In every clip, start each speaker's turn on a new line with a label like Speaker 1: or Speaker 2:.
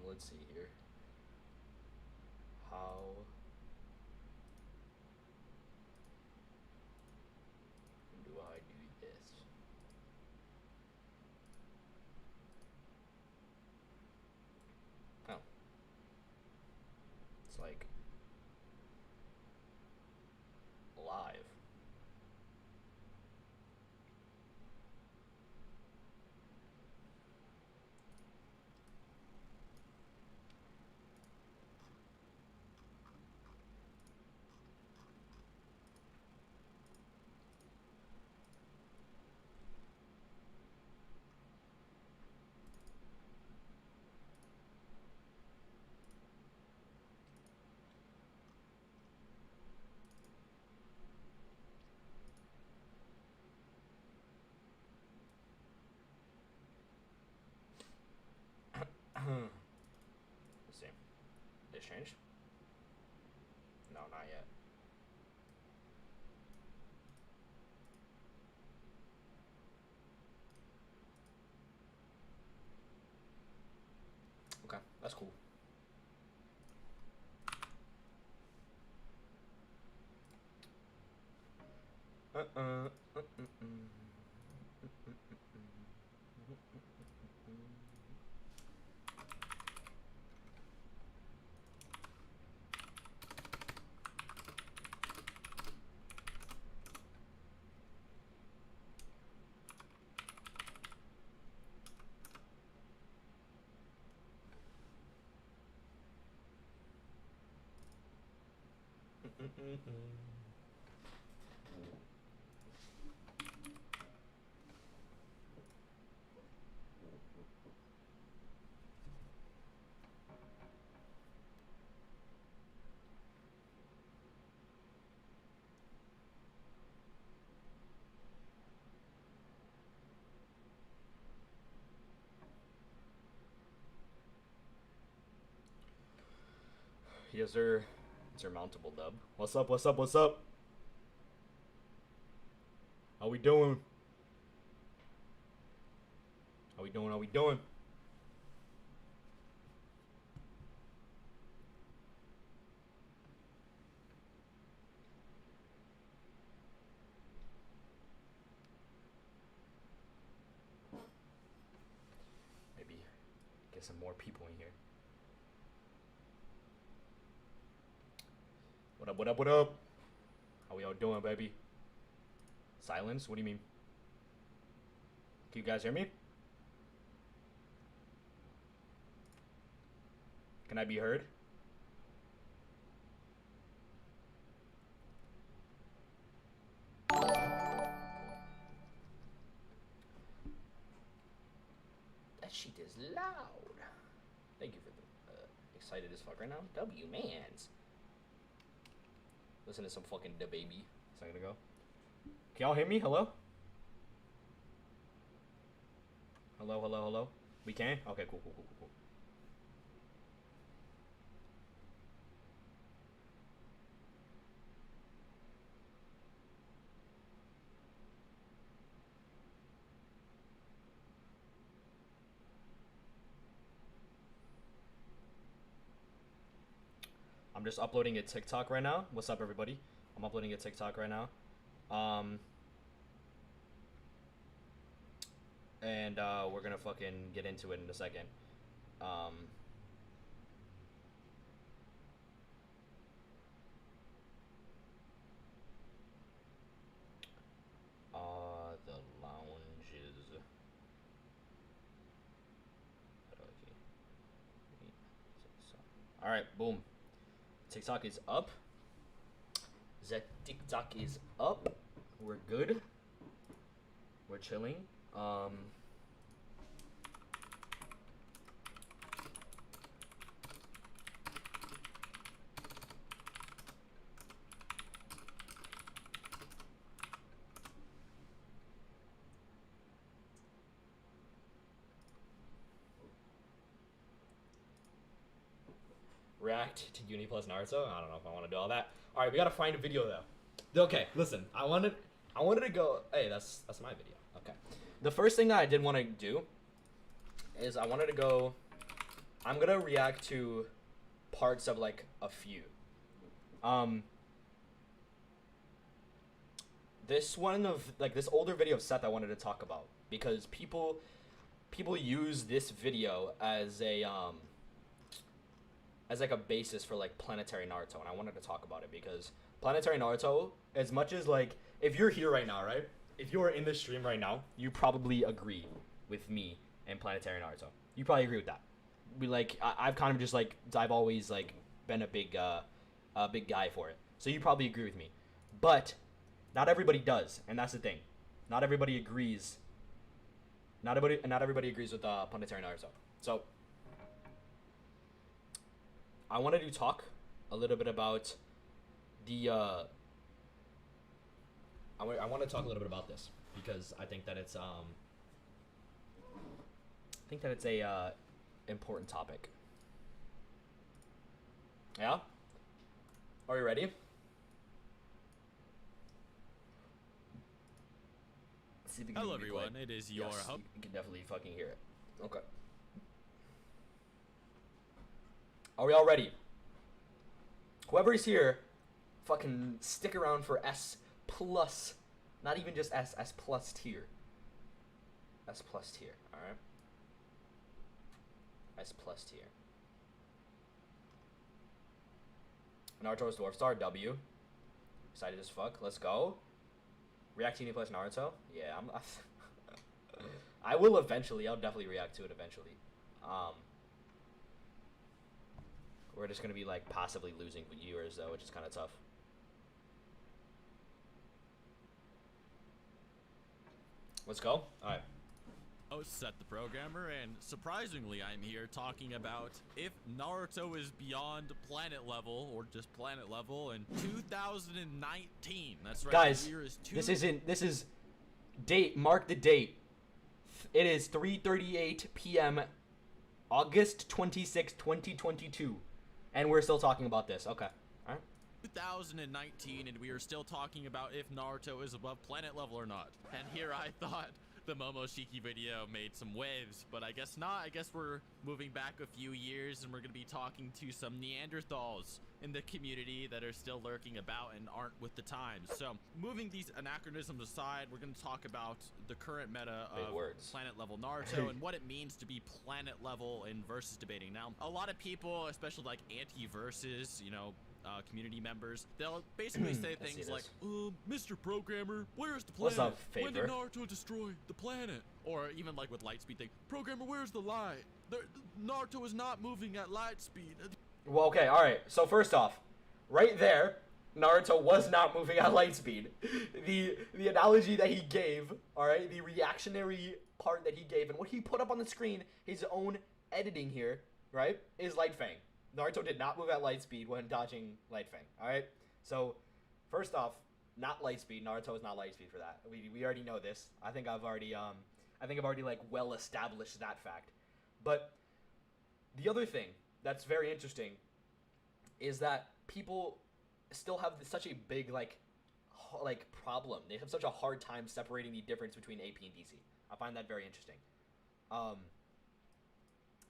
Speaker 1: let's see here. How do I do this? Oh. It's like live. Let's see. Did it change? No, not yet. Okay, that's cool. Yes, sir. Insurmountable dub. What's up? What's up? What's up? How we doing? How we doing? How we doing? Maybe get some more people in here. What up, what up, what up? How we all doing, baby? Silence? What do you mean? Can you guys hear me? Can I be heard? That shit is loud. Thank you for the excited as fuck right now. W mans. Listen to some fucking Da Baby. It's not gonna go. Can y'all hear me? Hello? Hello, hello, hello? We can? Okay, cool, cool, cool, cool, cool. I'm just uploading a TikTok right now. What's up, everybody? I'm uploading a TikTok right now. And we're gonna fucking get into it in a second. The lounges. All right, boom. TikTok is up. The TikTok is up. We're good. We're chilling. React to Uni plus Naruto. I don't know if I want to do all that. All right, we gotta find a video though. Okay, listen. I wanted to go. Hey, that's my video. Okay. The first thing that I did want to do is I wanted to go I'm gonna react to parts of like a few. This one of like this older video of Seth I wanted to talk about because people use this video as like a basis for like planetary Naruto, and I wanted to talk about it because planetary Naruto, as much as like if you're here right now, right? If you're in this stream right now, you probably agree with me and planetary Naruto. You probably agree with that. We like I've kind of just like I've always like been a big guy for it. So you probably agree with me. But not everybody does, and that's the thing. Not everybody agrees. Not everybody agrees with planetary Naruto. So I wanted to talk a little bit about the I want to talk a little bit about this because I think that it's a important topic. Yeah? Are you ready? See if
Speaker 2: Hello everyone, it is your
Speaker 1: host. You can definitely fucking hear it. Okay. Are we all ready? Whoever's here, fucking stick around for S plus. Not even just S plus tier. S plus tier, alright? S plus tier. Naruto's Dwarf Star, W. Excited as fuck, let's go. React TV plus Naruto? Yeah, I will eventually. I'll definitely react to it eventually. We're just gonna be like possibly losing viewers though, which is kind of tough. Let's go. All right.
Speaker 2: Oh, Seth the programmer, and surprisingly, I'm here talking about if Naruto is beyond planet level or just planet level in 2019. That's right.
Speaker 1: Guys, this is date. Mark the date. It is 3:38 p.m. August 26, 2022, and we're still talking about this. Okay. All right.
Speaker 2: 2019, and we are still talking about if Naruto is above planet level or not. And here I thought the Momoshiki video made some waves, but I guess not. I guess we're moving back a few years and we're going to be talking to some Neanderthals in the community that are still lurking about and aren't with the times. So moving these anachronisms aside, we're going to talk about the current meta of planet level Naruto and what it means to be planet level in versus debating. Now, a lot of people, especially like anti-versus, you know, community members, they'll basically say things like, Mr. Programmer, where's the planet?
Speaker 1: What's up, Favor?
Speaker 2: When did Naruto destroy the planet? Or even like with Lightspeed thing, Programmer, where's the light? Naruto is not moving at light speed.
Speaker 1: Well, okay, alright. So first off, right there, Naruto was not moving at light speed. The analogy that he gave, alright, the reactionary part that he gave, and what he put up on the screen, his own editing here, right, is Light Fang. Naruto did not move at light speed when dodging Light Fang. All right. So, first off, not light speed. Naruto is not light speed for that. We already know this. I think I've already like well established that fact. But the other thing that's very interesting is that people still have such a big like problem. They have such a hard time separating the difference between AP and DC. I find that very interesting.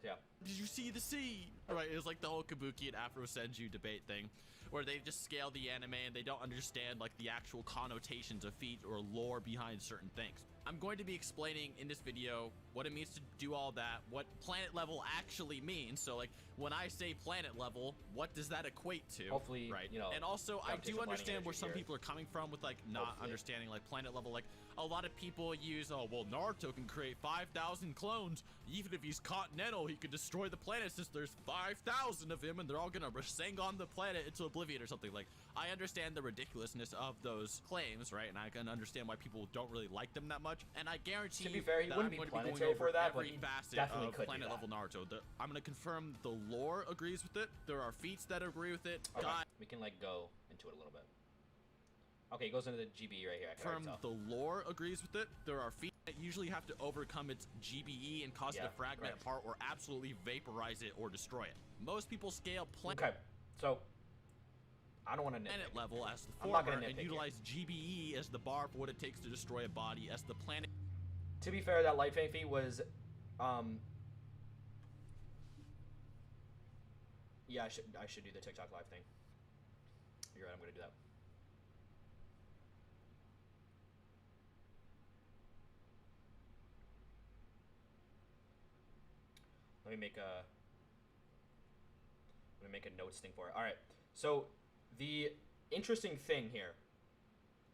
Speaker 1: Yeah.
Speaker 2: Did you see the scene? Right, it was like the whole Kabuki and Afro Senju debate thing, where they just scale the anime and they don't understand like the actual connotations of feats or lore behind certain things. I'm going to be explaining in this video what it means to do all that, what planet level actually means. So like when I say planet level, what does that equate to?
Speaker 1: Hopefully,
Speaker 2: right.
Speaker 1: You know,
Speaker 2: and also I do understand where some people are coming from with like not understanding like planet level. Like a lot of people use, oh well, Naruto can create 5,000 clones. Even if he's continental, he could destroy the planet since there's 5,000 of him and they're all gonna sing on the planet into oblivion or something. Like I understand the ridiculousness of those claims, right? And I can understand why people don't really like them that much. And I guarantee
Speaker 1: to be fair, he wouldn't be planetary for that, but he definitely could
Speaker 2: planet level Naruto. I'm gonna confirm the lore agrees with it. There are feats that agree with it.
Speaker 1: Okay. We can like go into it a little bit. Okay, it goes into the GBE right here.
Speaker 2: From the lore agrees with it. There are feats that usually have to overcome its GBE and cause it to fragment apart or absolutely vaporize it or destroy it. Most people scale
Speaker 1: Okay, so I don't want to nitpick.
Speaker 2: Planet level as the former and utilize GBE as the bar for what it takes to destroy a body as the planet.
Speaker 1: To be fair, that Light Fang feat was Yeah, I should do the TikTok live thing. You're right. I'm gonna do that. Let me make a notes thing for it. All right. So the interesting thing here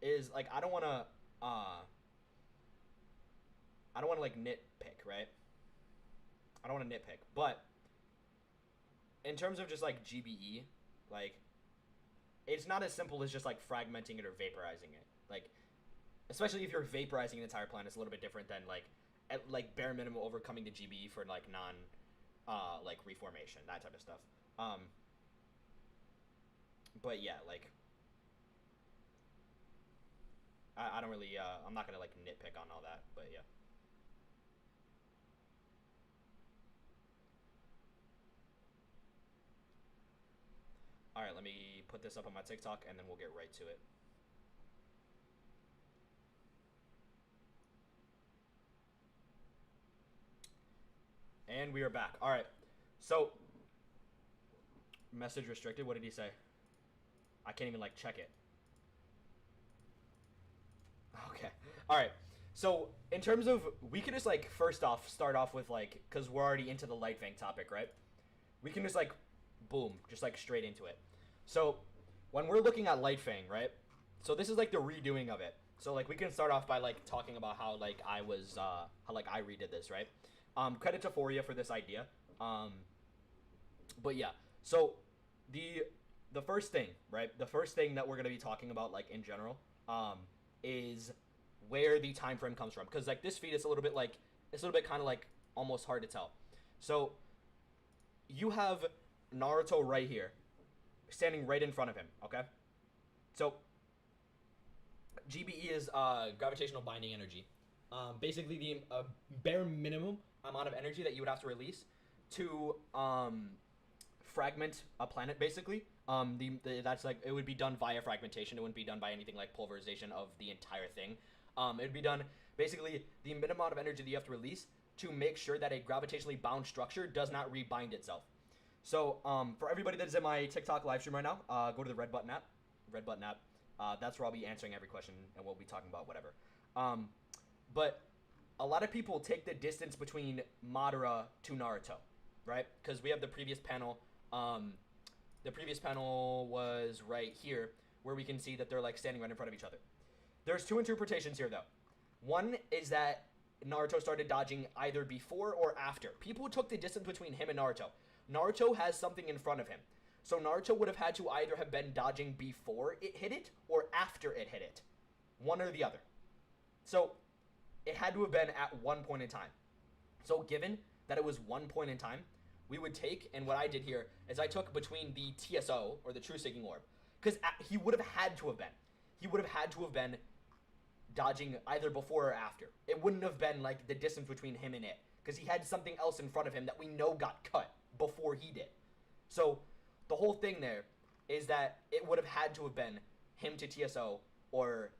Speaker 1: is like I don't want to like nitpick, right? I don't want to nitpick, but in terms of just like GBE, like it's not as simple as just like fragmenting it or vaporizing it. Like especially if you're vaporizing an entire planet, it's a little bit different than like at like bare minimum overcoming the GBE for like non like reformation, that type of stuff. But yeah, like I don't really I'm not gonna like nitpick on all that, but yeah. All right, let me put this up on my TikTok and then we'll get right to it. And we are back. All right. So, message restricted. What did he say? I can't even like check it. Okay. All right. So, in terms of, we can just like first off start off with like, because we're already into the Light Fang topic, right? We can just like, boom, just like straight into it. So, when we're looking at Light Fang, right? So this is like the redoing of it. So like we can start off by like talking about how like I was how like I redid this, right? Credit to Foria for this idea. But yeah, so the the first thing, right? The first thing that we're gonna be talking about, like in general, is where the time frame comes from, because like this feat is a little bit like it's a little bit kind of like almost hard to tell. So you have Naruto right here, standing right in front of him. Okay, so GBE is gravitational binding energy. Basically, the bare minimum amount of energy that you would have to release to fragment a planet. Basically, that's like it would be done via fragmentation. It wouldn't be done by anything like pulverization of the entire thing. It would be done basically the minimum amount of energy that you have to release to make sure that a gravitationally bound structure does not rebind itself. So for everybody that is in my TikTok live stream right now, go to the red button app. Red button app. That's where I'll be answering every question and we'll be talking about whatever. But a lot of people take the distance between Madara to Naruto, right? Because we have the previous panel. The previous panel was right here, where we can see that they're like standing right in front of each other. There's two interpretations here, though. One is that Naruto started dodging either before or after. People took the distance between him and Naruto. Naruto has something in front of him. So Naruto would have had to either have been dodging before it hit it or after it hit it. One or the other. So it had to have been at one point in time. So given that it was one point in time, we would take, and what I did here is I took between the TSO, or the True Seeking Orb, because he would have had to have been. He would have had to have been dodging either before or after. It wouldn't have been like the distance between him and it, because he had something else in front of him that we know got cut before he did. So the whole thing there is that it would have had to have been him to TSO, or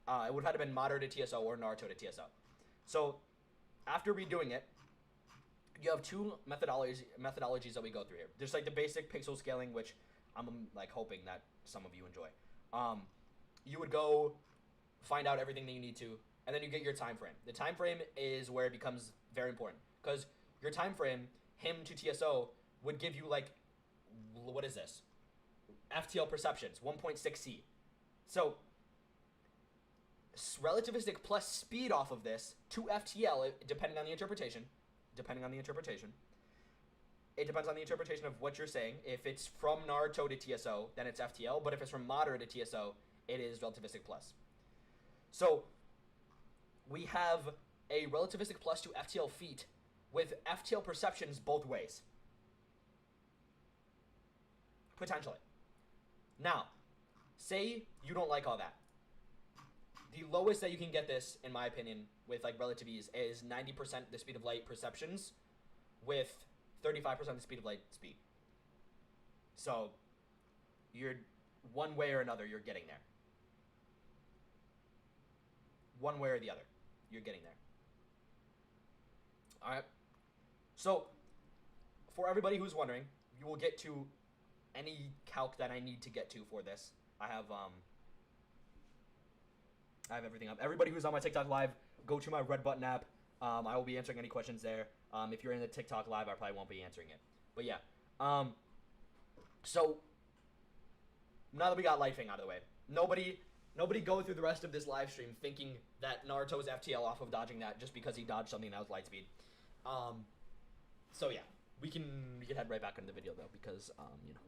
Speaker 1: it would have had to been Madara to TSO or Naruto to TSO. So after redoing it, you have two methodologies that we go through here. There's like the basic pixel scaling, which I'm like hoping that some of you enjoy. You would go find out everything that you need to, and then you get your time frame. The time frame is where it becomes very important, because your time frame, him to TSO, would give you like, what is this? FTL perceptions, 1.6C. So relativistic plus speed off of this to FTL, depending on the interpretation. It depends on the interpretation of what you're saying. If it's from Naruto to TSO, then it's FTL. But if it's from Madara to TSO, it is relativistic plus. So we have a relativistic plus to FTL feat with FTL perceptions both ways. Potentially. Now, say you don't like all that. The lowest that you can get this, in my opinion, with like relative ease, is 90% the speed of light perceptions with 35% the speed of light speed. So you're one way or another, you're getting there. One way or the other, you're getting there. All right. So for everybody who's wondering, you will get to any calc that I need to get to for this. I have everything up. Everybody who's on my TikTok live, go to my red button app. I will be answering any questions there. If you're in the TikTok live, I probably won't be answering it. But yeah. So now that we got Lightfang out of the way, nobody go through the rest of this live stream thinking that Naruto's FTL off of dodging that just because he dodged something that was light speed. So yeah, we can head right back into the video though, because you know,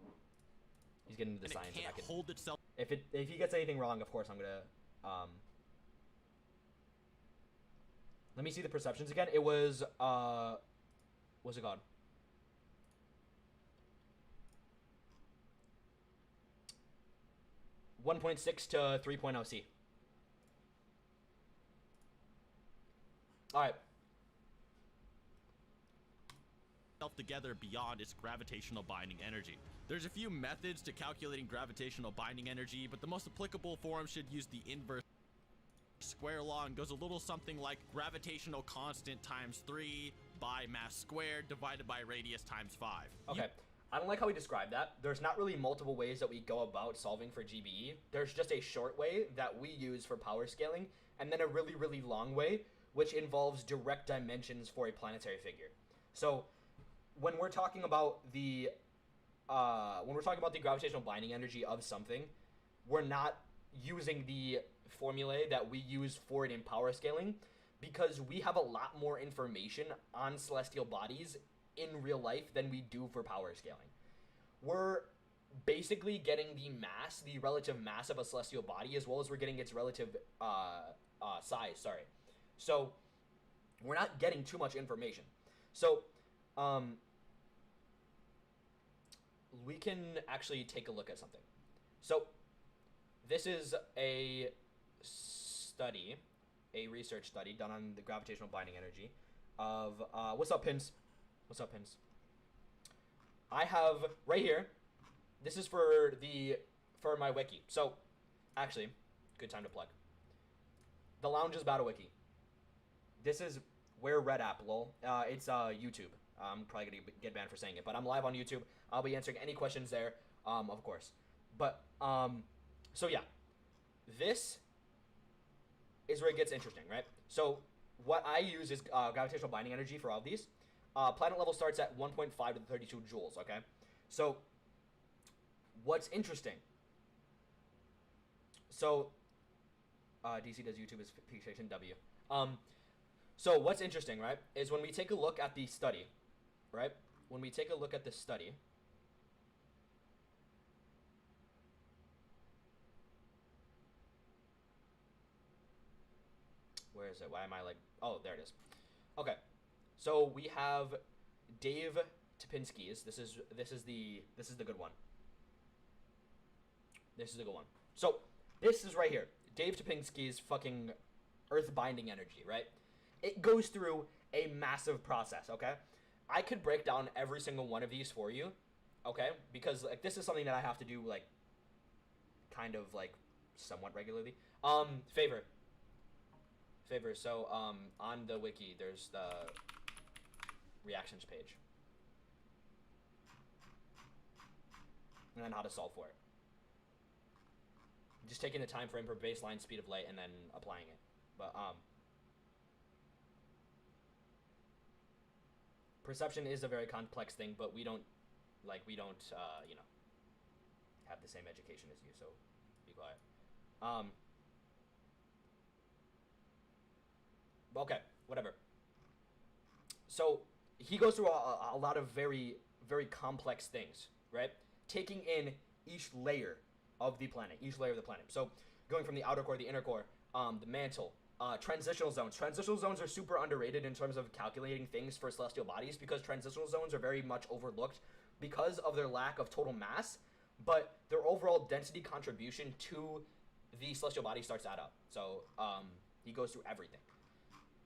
Speaker 1: he's getting into the science.
Speaker 2: It can't hold itself.
Speaker 1: If he gets anything wrong, of course I'm gonna let me see the perceptions again. It was what's it called? .6 to 3.0 C. All right.
Speaker 2: Together beyond its gravitational binding energy. There's a few methods to calculating gravitational binding energy, but the most applicable form should use the inverse square law and goes a little something like gravitational constant times 3 by mass squared divided by radius times 5.
Speaker 1: Okay. I don't like how we describe that. There's not really multiple ways that we go about solving for GBE. There's just a short way that we use for power scaling, and then a really, really long way, which involves direct dimensions for a planetary figure. So when we're talking about the gravitational binding energy of something, we're not using the formulae that we use for it in power scaling, because we have a lot more information on celestial bodies in real life than we do for power scaling. We're basically getting the mass, the relative mass of a celestial body, as well as we're getting its relative size, sorry. So we're not getting too much information. So we can actually take a look at something. So this is a study, a research study done on the gravitational binding energy of, what's up, Pins? What's up, Pins? I have right here, this is for my wiki. So, actually, good time to plug. The Lounge's Battle Wiki. This is where Red App, lol. It's YouTube. I'm probably gonna get banned for saying it, but I'm live on YouTube. I'll be answering any questions there, of course. But, so yeah. This is where it gets interesting, right? So, what I use is gravitational binding energy for all of these. Planet level starts at 1.5 to the 32 joules, okay? So, what's interesting? So, DC does YouTube is peak station W. So, what's interesting, right, is when we take a look at the study, right? When we take a look at the study, where is it? Why am I like, oh, there it is. Okay. So we have Dave Topinski's. This is the good one. This is the good one. So this is right here. Dave Topinski's fucking earth binding energy, right? It goes through a massive process, okay? I could break down every single one of these for you, okay? Because like this is something that I have to do like kind of like somewhat regularly. Favor. So on the wiki there's the reactions page, and then how to solve for it. Just taking the time frame for baseline speed of light and then applying it. But perception is a very complex thing, but we don't you know, have the same education as you, so be quiet. Okay, whatever. So he goes through a lot of very, very complex things, right? Taking in each layer of the planet, So going from the outer core, the inner core, the mantle, transitional zones. Transitional zones are super underrated in terms of calculating things for celestial bodies, because transitional zones are very much overlooked because of their lack of total mass, but their overall density contribution to the celestial body starts to add up. So he goes through everything.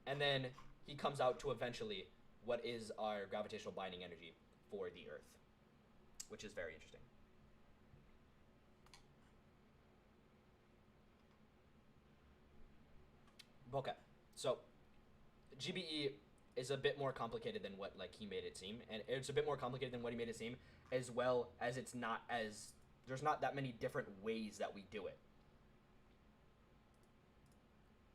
Speaker 1: And then he comes out to eventually what is our gravitational binding energy for the Earth, which is very interesting. Okay, so GBE is a bit more complicated than what like he made it seem, and it's a bit more complicated than what he made it seem, as well as there's not that many different ways that we do it.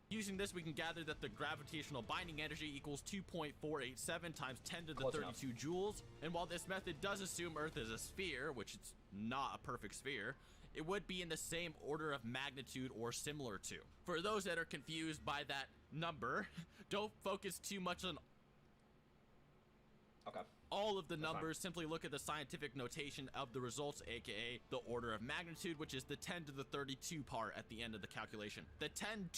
Speaker 2: Using this, we can gather that the gravitational binding energy equals 2.487 times 10 to the 32 joules. And while this method does assume Earth is a sphere, which it's not a perfect sphere, it would be in the same order of magnitude or similar to. For those that are confused by that number, don't focus too much on all of the numbers. Simply look at the scientific notation of the results, aka the order of magnitude, which is the 10 to the 32 part at the end of the calculation. The 10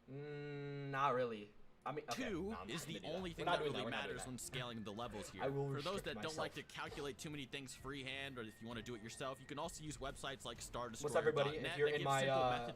Speaker 1: not really. I mean,
Speaker 2: 2 is the only thing that really matters when scaling the levels here. For those that don't like to calculate too many things freehand, or if you want to do it yourself, you can also use websites like StarDestroyer.net.
Speaker 1: What's up, everybody? If you're in my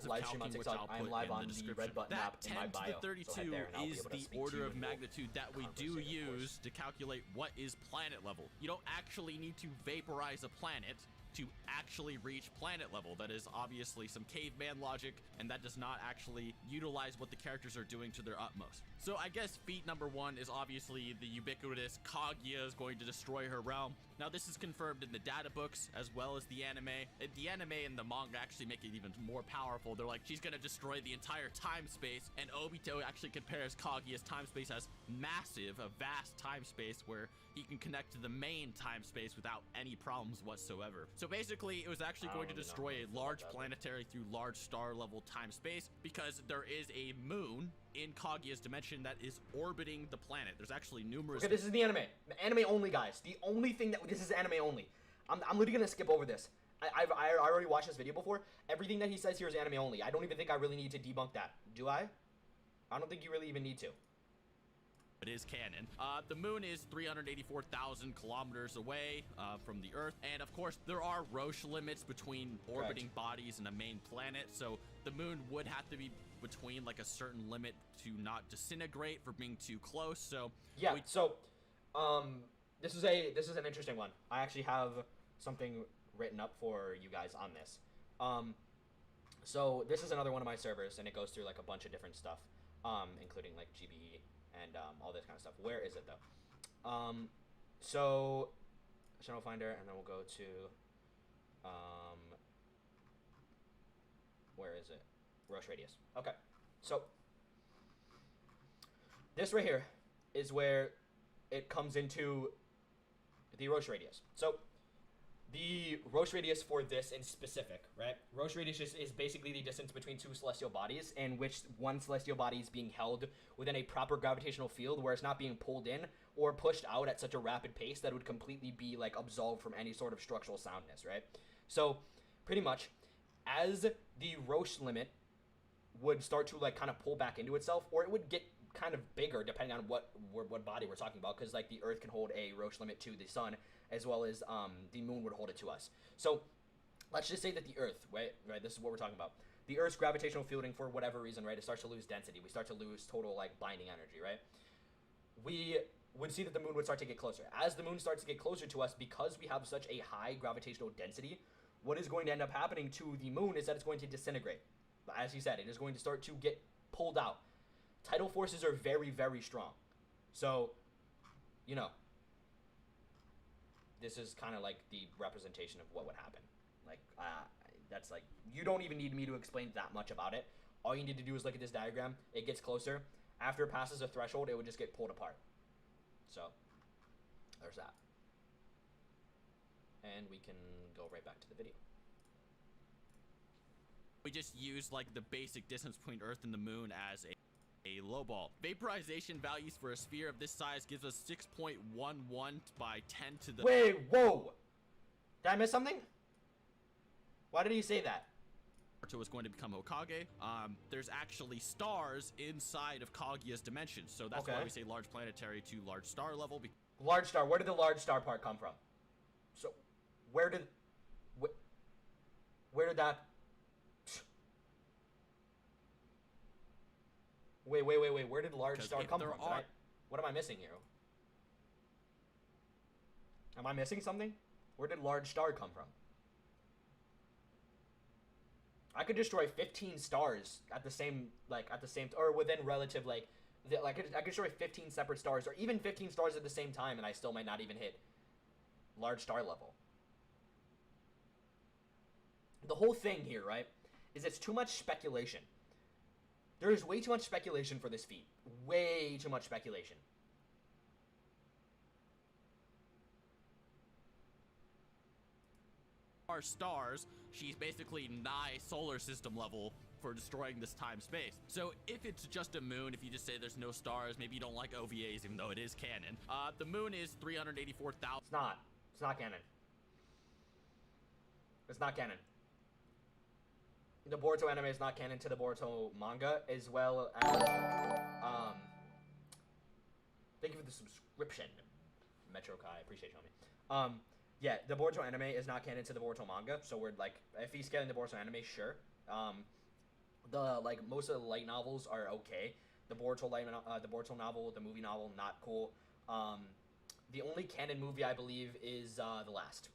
Speaker 1: live stream on TikTok, I'm live on the red button app in my bio.
Speaker 2: That 10 to the 32 is the order of magnitude that we do use to calculate what is planet level. You don't actually need to vaporize a planet to actually reach planet level. That is obviously some caveman logic, and that does not actually utilize what the characters are doing to their utmost. So I guess feat number 1 is obviously the ubiquitous Kaguya is going to destroy her realm. Now this is confirmed in the data books as well as the anime. The anime and the manga actually make it even more powerful. They're like, she's gonna destroy the entire time space, and Obito actually compares Kaguya's time space as massive, a vast time space where he can connect to the main time space without any problems whatsoever. So basically, it was actually going to destroy a large planetary through large star level time space, because there is a moon in Kaguya's dimension that is orbiting the planet. There's actually numerous...
Speaker 1: Okay, this is the anime. The anime only, guys. The only thing that... This is anime only. I'm literally gonna skip over this. I already watched this video before. Everything that he says here is anime only. I don't even think I really need to debunk that. Do I? I don't think you really even need to.
Speaker 2: It is canon. The moon is 384,000 kilometers away from the Earth, and of course there are Roche limits between orbiting bodies and a main planet, so the moon would have to be between like a certain limit to not disintegrate for being too close. So
Speaker 1: yeah, this is an interesting one. I actually have something written up for you guys on this. So this is another one of my servers, and it goes through like a bunch of different stuff, including like GBE and all this kind of stuff. Where is it though? So channel finder, and then we'll go to where is it? Roche radius. Okay, so this right here is where it comes into the Roche radius. So the Roche radius for this in specific, right? Roche radius is basically the distance between two celestial bodies, in which one celestial body is being held within a proper gravitational field where it's not being pulled in or pushed out at such a rapid pace that it would completely be like absolved from any sort of structural soundness, right? So pretty much as the Roche limit would start to like kind of pull back into itself, or it would get kind of bigger depending on what body we're talking about, because like the Earth can hold a Roche limit to the sun, as well as the moon would hold it to us. So let's just say that the Earth, right, this is what we're talking about. The Earth's gravitational fielding, for whatever reason, right, it starts to lose density. We start to lose total like binding energy, right? We would see that the moon would start to get closer. As the moon starts to get closer to us, because we have such a high gravitational density, what is going to end up happening to the moon is that it's going to disintegrate. As he said, it is going to start to get pulled out. Tidal forces are very, very strong. So, you know, this is kind of like the representation of what would happen. Like, that's like, you don't even need me to explain that much about it. All you need to do is look at this diagram. It gets closer. After it passes a threshold, it would just get pulled apart. So, there's that. And we can go right back to the video.
Speaker 2: We just use like the basic distance between Earth and the moon as a low ball. Vaporization values for a sphere of this size gives us 6.11 by 10 to the...
Speaker 1: Wait, whoa! Did I miss something? Why did he say that?
Speaker 2: Naruto is going to become Hokage. There's actually stars inside of Kaguya's dimension, so that's why we say large planetary to large star level.
Speaker 1: Large star. Where did the large star part come from? So, where did that... Wait. Where did large star come from? What am I missing here? Am I missing something? Where did large star come from? I could destroy 15 stars at the same, or within relative, Like, I could destroy 15 separate stars, or even 15 stars at the same time, and I still might not even hit large star level. The whole thing here, right, is it's too much speculation. There is way too much speculation for this feat. Way too much speculation.
Speaker 2: Our stars, she's basically nigh solar system level for destroying this time-space. So if it's just a moon, if you just say there's no stars, maybe you don't like OVAs, even though it is canon. The moon is 384,000.
Speaker 1: It's not. It's not canon. It's not canon. The Boruto anime is not canon to the Boruto manga, as well as, thank you for the subscription, Metro Kai, I appreciate you, homie. Yeah, the Boruto anime is not canon to the Boruto manga, so we're, like, if he's canon to the Boruto anime, sure. Most of the light novels are okay. The Boruto novel, the movie novel, not cool. The only canon movie, I believe, is, The Last.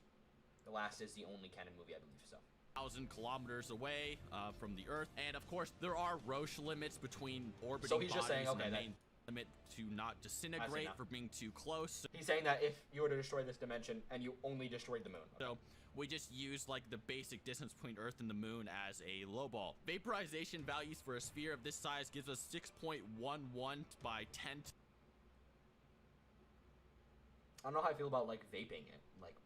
Speaker 1: The Last is the only canon movie, I believe, so.
Speaker 2: 1,000 kilometers away from the Earth, and of course there are Roche limits between orbiting
Speaker 1: so he's
Speaker 2: bodies
Speaker 1: just saying, okay,
Speaker 2: and the main limit to not disintegrate for being too close.
Speaker 1: He's saying that if you were to destroy this dimension and you only destroyed the moon. Okay.
Speaker 2: So we just use like the basic distance between Earth and the moon as a low ball. Vaporization values for a sphere of this size gives us 6.11 by 10.
Speaker 1: I don't know how I feel about like vaping it. Like,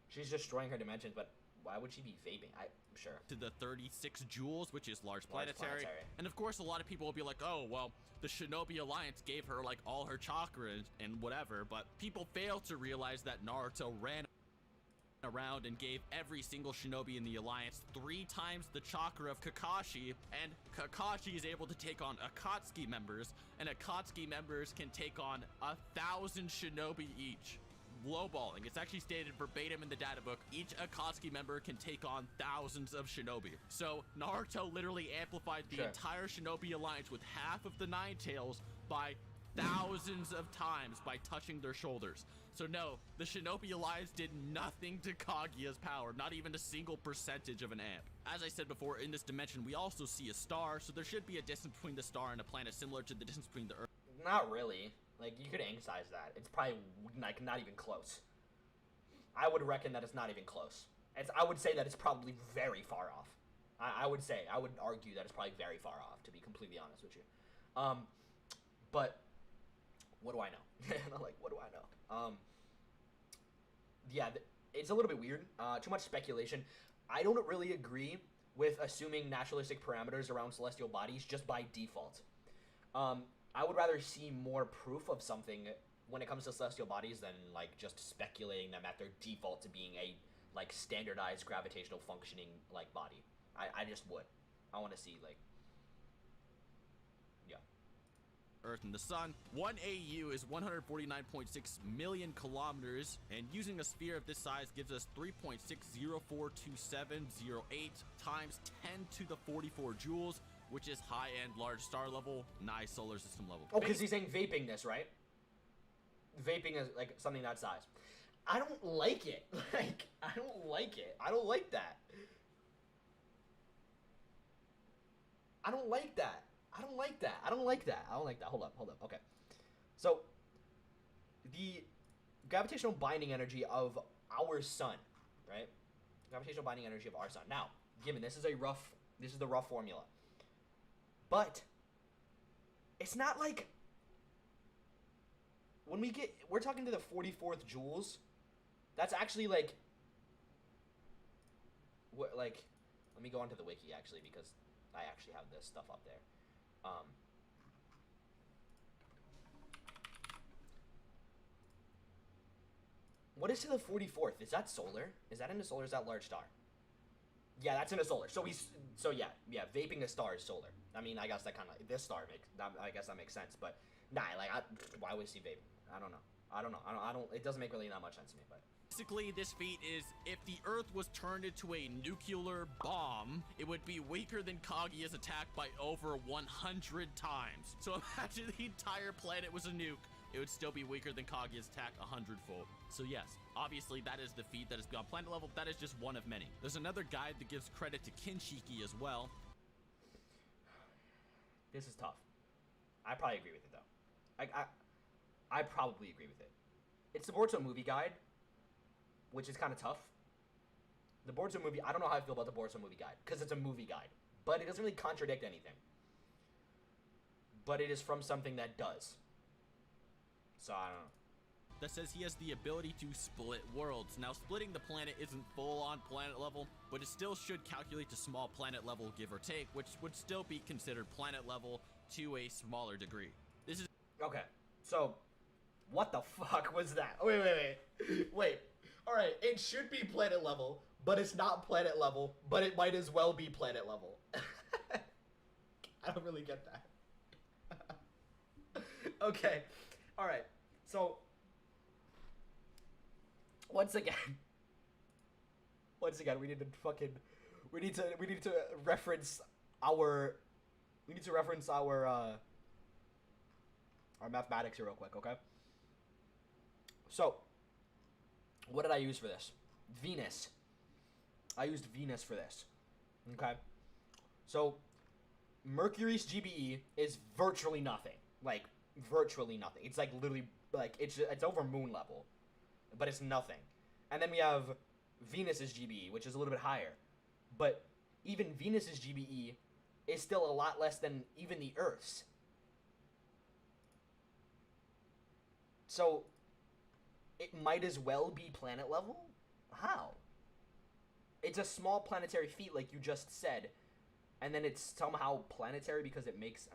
Speaker 1: she's destroying her dimensions, but why would she be vaping? I'm sure.
Speaker 2: To the 36 joules, which is large planetary. And of course, a lot of people will be like, oh, well, the Shinobi Alliance gave her like all her chakra and whatever, but people fail to realize that Naruto ran around and gave every single shinobi in the Alliance 3 times the chakra of Kakashi, and Kakashi is able to take on Akatsuki members, and Akatsuki members can take on 1,000 shinobi each. Lowballing. It's actually stated verbatim in the data book. Each Akatsuki member can take on thousands of shinobi. So Naruto literally amplified the entire Shinobi Alliance with half of the Nine Tails by thousands of times by touching their shoulders. So no, the Shinobi Alliance did nothing to Kaguya's power, not even a single percentage of an amp. As I said before, in this dimension we also see a star, so there should be a distance between the star and a planet similar to the distance between the Earth.
Speaker 1: Not really. Like, you could anxize that. It's probably, like, not even close. I would reckon that it's not even close. I would say that it's probably very far off. I would argue that it's probably very far off, to be completely honest with you. But, what do I know? Like, what do I know? Yeah, it's a little bit weird. Too much speculation. I don't really agree with assuming naturalistic parameters around celestial bodies just by default. I would rather see more proof of something when it comes to celestial bodies than, like, just speculating them at their default to being a, like, standardized gravitational functioning, like, body. I just would. I want to see, like, yeah.
Speaker 2: Earth and the Sun. 1 AU is 149.6 million kilometers, and using a sphere of this size gives us 3.6042708 times 10 to the 44 joules, which is high-end large star level, nigh solar system level.
Speaker 1: Oh, because he's saying vaping this, right? Vaping is, like, something that size. I don't like it. Like, I don't like it. I don't like that. I don't like that. I don't like that. I don't like that. I don't like that. Hold up. Okay. So, the gravitational binding energy of our sun, right? Gravitational binding energy of our sun. Now, given this is the rough formula. But it's not like when we're talking to the 44th joules. That's actually like what, like, let me go onto the wiki actually, because I actually have this stuff up there. What is to the 44th? Is that solar? Is that in the solar? Is that large star? Yeah, that's in a solar. So yeah, vaping a star is solar. I mean, I guess that kind of, this star I guess that makes sense. But nah, like, why would he vape? I don't know. It doesn't make really that much sense to me. But
Speaker 2: basically, this feat is, if the Earth was turned into a nuclear bomb, it would be weaker than Kaguya's attack by over 100 times. So imagine the entire planet was a nuke. It would still be weaker than Kaguya's attack 100-fold. So yes, obviously that is the feat that is beyond planet level. That is just one of many. There's another guide that gives credit to Kinshiki as well.
Speaker 1: This is tough. I probably agree with it though. I probably agree with it. It's the Boruto movie guide, which is kind of tough. The Boruto movie, I don't know how I feel about the Boruto movie guide, because it's a movie guide. But it doesn't really contradict anything. But it is from something that does. So, I don't know.
Speaker 2: That says he has the ability to split worlds. Now, splitting the planet isn't full-on planet level, but it still should calculate to small planet level, give or take, which would still be considered planet level to a smaller degree. This is...
Speaker 1: Okay, so, what the fuck was that? Wait. Alright, it should be planet level, but it's not planet level, but it might as well be planet level. I don't really get that. Okay, alright, so... Once again, we need to reference our mathematics here real quick, okay? So, what did I use for this? Venus. I used Venus for this, okay? So, Mercury's GBE is virtually nothing, like virtually nothing. It's like literally like it's over moon level. But it's nothing. And then we have Venus's GBE, which is a little bit higher. But even Venus's GBE is still a lot less than even the Earth's. So, it might as well be planet level? How? It's a small planetary feat, like you just said. And then it's somehow planetary because it makes...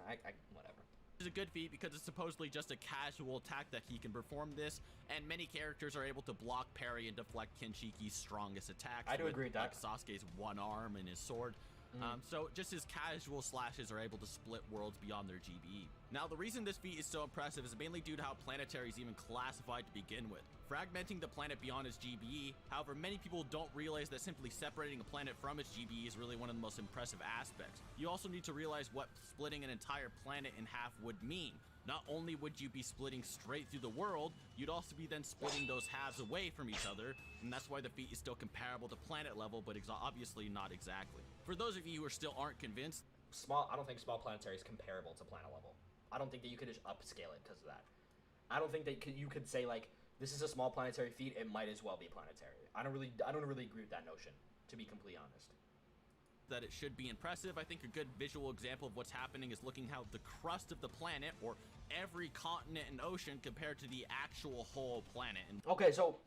Speaker 1: whatever.
Speaker 2: Is a good feat because it's supposedly just a casual attack that he can perform this, and many characters are able to block, parry, and deflect Kinshiki's strongest attacks.
Speaker 1: I do agree with that.
Speaker 2: Like Sasuke's one arm and his sword. So just his casual slashes are able to split worlds beyond their GBE. Now, the reason this feat is so impressive is mainly due to how planetary is even classified to begin with. Fragmenting the planet beyond its GBE, however, many people don't realize that simply separating a planet from its GBE is really one of the most impressive aspects. You also need to realize what splitting an entire planet in half would mean. Not only would you be splitting straight through the world, you'd also be then splitting those halves away from each other, and that's why the feat is still comparable to planet level, but obviously not exactly. For those of you who still aren't convinced,
Speaker 1: I don't think small planetary is comparable to planet level. I don't think that you could just upscale it because of that. I don't think that you could say like, this is a small planetary feat, it might as well be planetary. I don't really agree with that notion, to be completely honest.
Speaker 2: That it should be impressive. I think a good visual example of what's happening is looking how the crust of the planet, or every continent and ocean, compared to the actual whole planet.
Speaker 1: Okay, so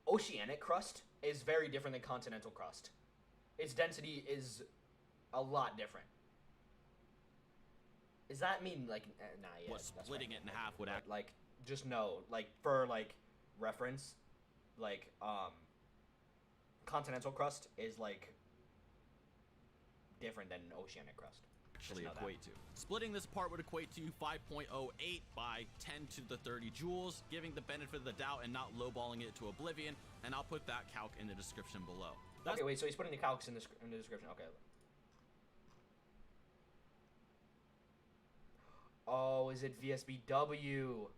Speaker 1: oceanic crust is very different than continental crust. Its density is a lot different. Does that mean like nah? Yeah.
Speaker 2: What splitting it in half would act
Speaker 1: like? Just know, like for like reference, like continental crust is like different than oceanic crust.
Speaker 2: Actually equate to. Splitting this apart would equate to 5.08 by 10 to the 30 joules, giving the benefit of the doubt and not lowballing it to oblivion, and I'll put that calc in the description below.
Speaker 1: Okay, wait, so he's putting the calcs in the description. Okay. Oh, is it VSBW?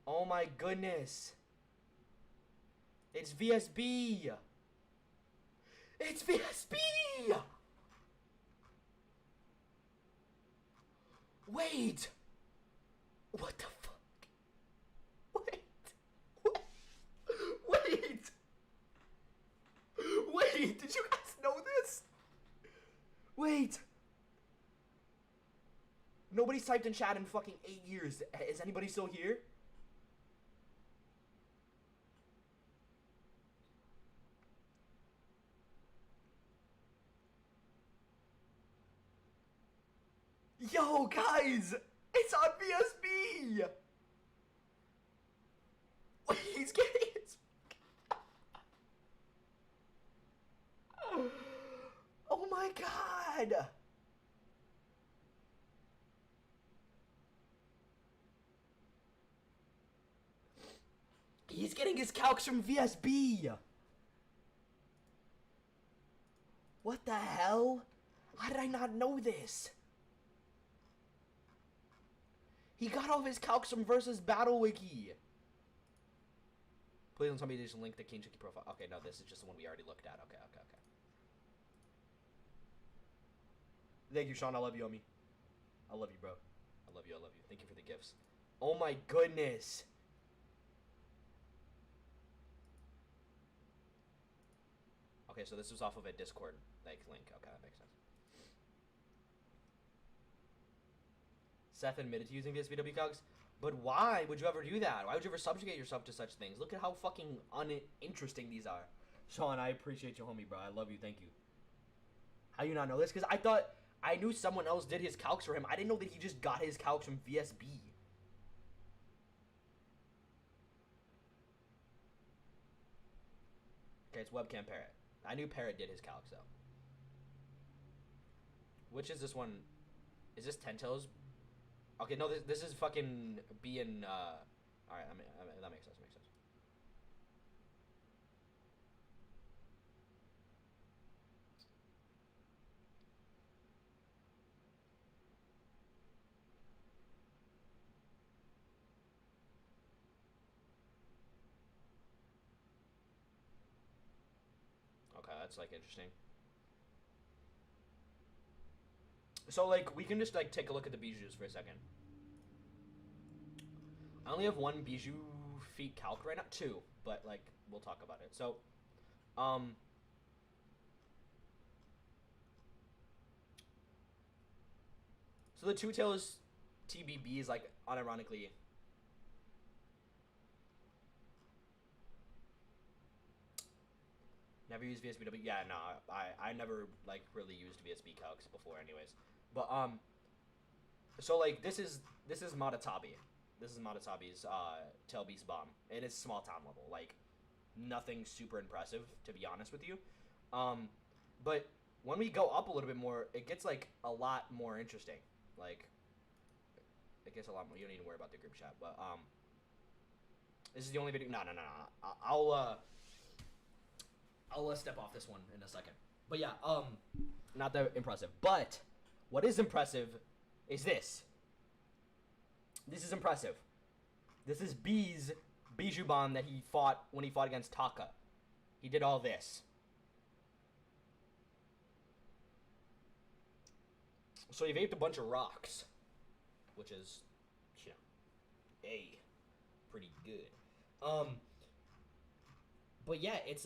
Speaker 1: Oh my goodness. It's VSB. It's VSB. Wait. What the fuck? Wait. Wait, did you guys know this? Wait. Nobody's typed in chat in fucking 8 years. Is anybody still here? Yo, guys! It's on VSB! He's getting it. Oh my god! He's getting his calcs from VSB! What the hell? How did I not know this? He got all of his calcs from Versus Battle Wiki. Please don't tell me to just link the Kinshiki profile. Okay, no, this is just the one we already looked at. Okay. Thank you, Sean. I love you, Omi. I love you, bro. I love you. I love you. Thank you for the gifts. Oh my goodness. Okay, so this was off of a Discord like link. Okay, that makes sense. Seth admitted to using VSBW cogs, but why would you ever do that? Why would you ever subjugate yourself to such things? Look at how fucking uninteresting these are. Sean, I appreciate you, homie, bro. I love you. Thank you. How you not know this? Because I thought I knew someone else did his calcs for him. I didn't know that he just got his calcs from VSB. Okay, it's webcam Parrot. I knew Parrot did his calcs, though. Which is this one? Is this Ten Toes? Okay, no, this is fucking being, alright, I mean, that makes sense, Okay, that's, like, interesting. So, like, we can just, like, take a look at the bijous for a second. I only have one bijou feat calc right now. Two, but, like, we'll talk about it. So, so the Two Tails TBB is, like, unironically... Never used VSBW. Yeah, no, I never like really used VSB calcs before, anyways. But so like this is Matatabi. This is Matatabi's Tail Beast Bomb. It is small town level, like nothing super impressive to be honest with you. But when we go up a little bit more, it gets like a lot more interesting. Like it gets a lot more. You don't need to worry about the group chat, but this is the only video. No. I'll step off this one in a second. But yeah, not that impressive. But what is impressive is this. This is impressive. This is B's Bijou Bomb that he fought when he fought against Taka. He did all this. So he vaped a bunch of rocks, which is, you know, pretty good. But yeah, it's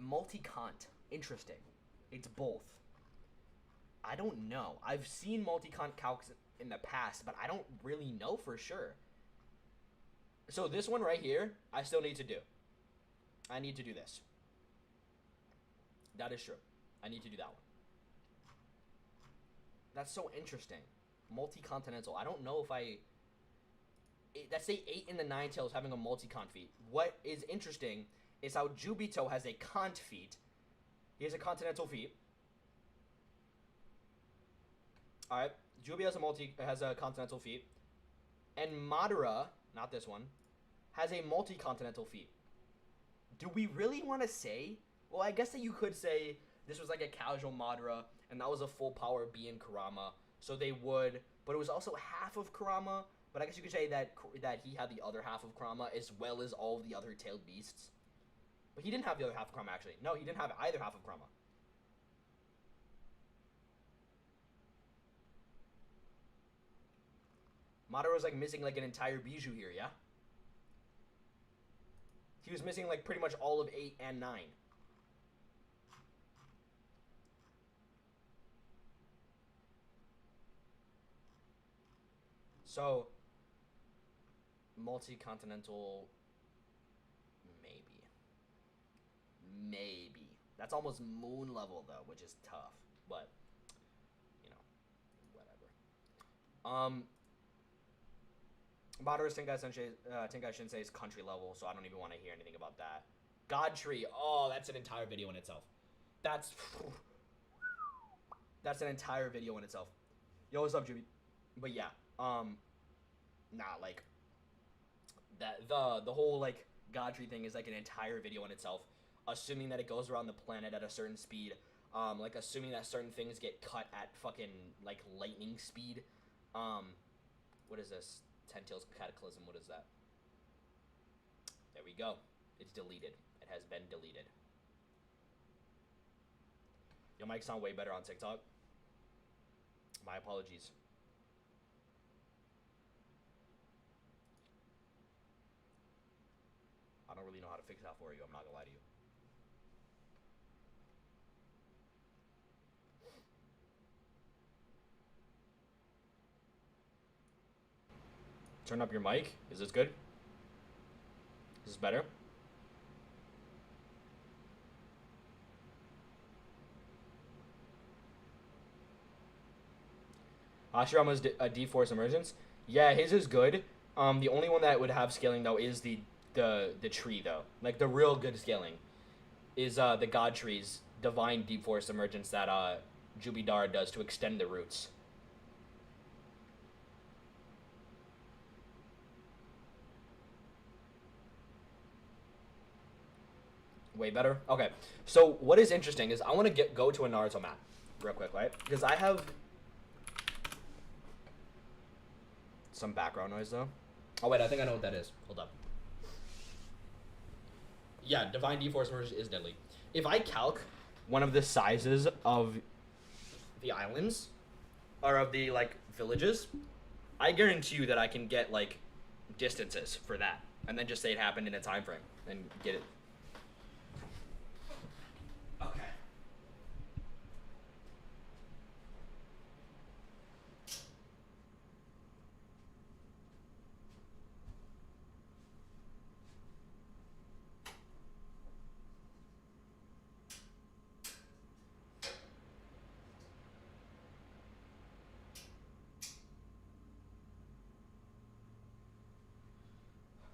Speaker 1: multi-cont. Interesting. It's both. I don't know. I've seen multi-cont calcs in the past, but I don't really know for sure. So this one right here, I still need to do. I need to do this. That is true. I need to do that one. That's so interesting. Multi-continental. I don't know if let's say 8 in the 9 tails having a multi-cont feat. What is interesting is how Jubito has a cont feat. He has a continental feat. Alright, Jubi has a continental feat. And Madara, not this one, has a multi-continental feat. Do we really want to say? Well, I guess that you could say this was like a casual Madara, and that was a full power B in Kurama. So they would, but it was also half of Kurama. But I guess you could say that he had the other half of Kurama as well as all of the other tailed beasts. But he didn't have the other half of Kurama, actually. No, he didn't have either half of Kurama. Madara was, like, missing, like, an entire Bijou here, yeah? He was missing, like, pretty much all of 8 and 9. So, multi-continental... Maybe. That's almost moon level, though, which is tough. But, you know, whatever. Madara's Tenkai Shinsei's country level, so I don't even want to hear anything about that. God Tree. Oh, that's an entire video in itself. That's an entire video in itself. Yo, what's up, Juby? But yeah, nah, like, the whole, like, God Tree thing is, like, an entire video in itself. Assuming that it goes around the planet at a certain speed, like assuming that certain things get cut at fucking like lightning speed. What is this? Ten Tails Cataclysm. What is that? There we go. It's deleted. It has been deleted. Your mic sound way better on TikTok. My apologies. I don't really know how to fix that for you. I'm not gonna lie to you. Turn up your mic. Is this good? Is this better? Hashirama's D-Force Emergence. Yeah, his is good. The only one that would have scaling though is the tree though. Like the real good scaling is the God Tree's Divine Deep Force Emergence that Jubidara does to extend the roots. Way better. Okay. So what is interesting is I want to go to a Naruto map real quick, right? Because I have some background noise though. Oh wait, I think I know what that is. Hold up. Yeah, Divine D-Force Emergence is deadly. If I calc one of the sizes of the islands or of the like villages, I guarantee you that I can get like distances for that, and then just say it happened in a time frame and get it. Okay.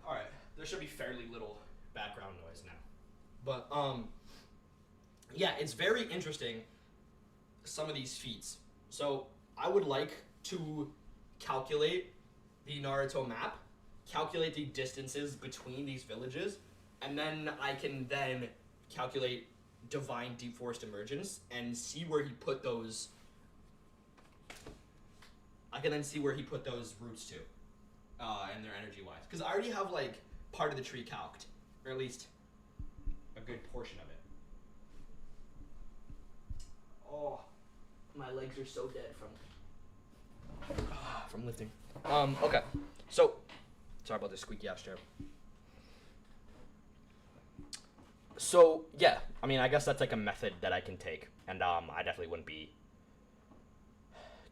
Speaker 1: Alright, there should be fairly little background noise now. But, yeah, it's very interesting, some of these feats. So, I would like to calculate the Naruto map, calculate the distances between these villages, and then I can then calculate Divine Deep Forest Emergence and see where he put those. I can then see where he put those roots to, and their energy wise. Because I already have like part of the tree calced, or at least a good portion of it. Oh, my legs are so dead from lifting. Okay, so sorry about this squeaky ass chair. So yeah, I mean, I guess that's like a method that I can take, and I definitely wouldn't be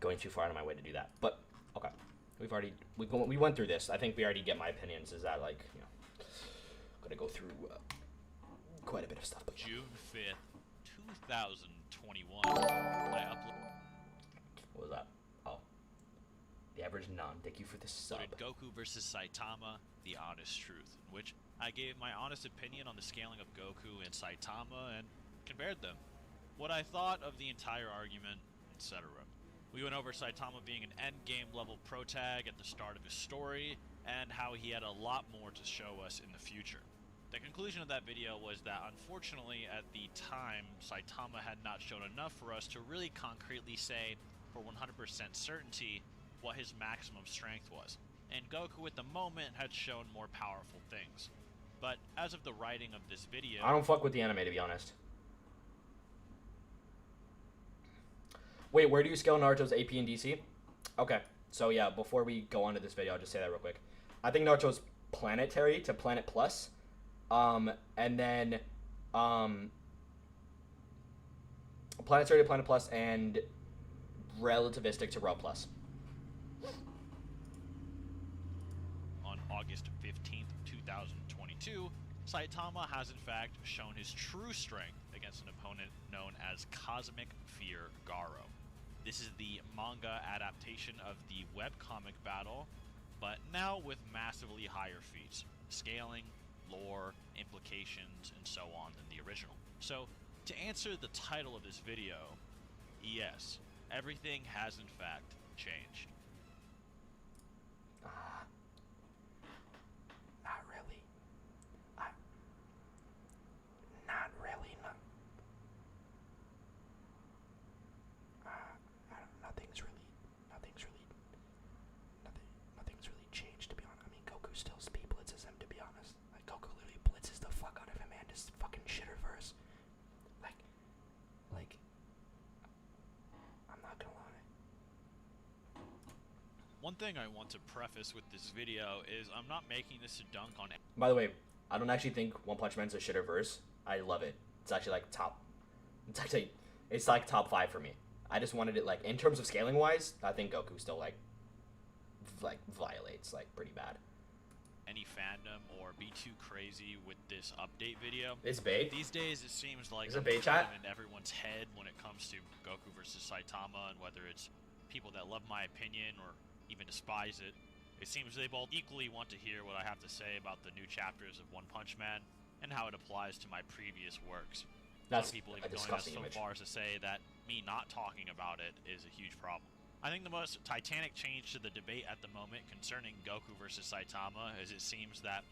Speaker 1: going too far out of my way to do that. But okay, we went through this. I think we already get my opinions. Is that like, you know, gonna go through quite a bit of stuff. But
Speaker 3: June 5th, 2021. I uploaded.
Speaker 1: What was that? Oh, the average non. Thank you for the sub.
Speaker 3: Goku versus Saitama, the honest truth, in which I gave my honest opinion on the scaling of Goku and Saitama and compared them, what I thought of the entire argument, etc. We went over Saitama being an endgame level protag at the start of his story, and how he had a lot more to show us in the future. The conclusion of that video was that unfortunately at the time, Saitama had not shown enough for us to really concretely say for 100% certainty what his maximum strength was, and Goku at the moment had shown more powerful things. But as of the writing of this video,
Speaker 1: I don't fuck with the anime, to be honest. Wait, where do you scale Naruto's AP and DC? Okay, so yeah, before we go on to this video, I'll just say that real quick. I think Naruto's planetary to planet plus, and then planetary to planet plus and relativistic to rel plus.
Speaker 3: on August 15th, 2022, Saitama has in fact shown his true strength against an opponent known as Cosmic Fear Garou. This is the manga adaptation of the webcomic battle, but now with massively higher feats, scaling, lore, implications, and so on than the original. So, to answer the title of this video, yes, everything has in fact changed.
Speaker 1: Not really. Not really. Nothing's really changed, to be honest. I mean, Goku still speed blitzes him, to be honest. Like, Goku literally blitzes the fuck out of him and his fucking shitterverse. Like, I'm not gonna lie.
Speaker 3: One thing I want to preface with this video is I'm not making this a dunk on.
Speaker 1: By the way, I don't actually think One Punch Man's a shitter verse. I love it. It's actually like top. It's like top 5 for me. I just wanted it like in terms of scaling wise. I think Goku still like violates like pretty bad.
Speaker 3: Any fandom or be too crazy with this update video.
Speaker 1: It's bait.
Speaker 3: These days it seems like
Speaker 1: Is it bait chat?
Speaker 3: in everyone's head when it comes to Goku versus Saitama, and whether it's people that love my opinion or even despise it. It seems they both equally want to hear what I have to say about the new chapters of One Punch Man and how it applies to my previous works.
Speaker 1: That's
Speaker 3: Some people
Speaker 1: a
Speaker 3: even going
Speaker 1: disgusting
Speaker 3: so
Speaker 1: image.
Speaker 3: far as to say that me not talking about it is a huge problem. I think the most titanic change to the debate at the moment concerning Goku versus Saitama is it seems that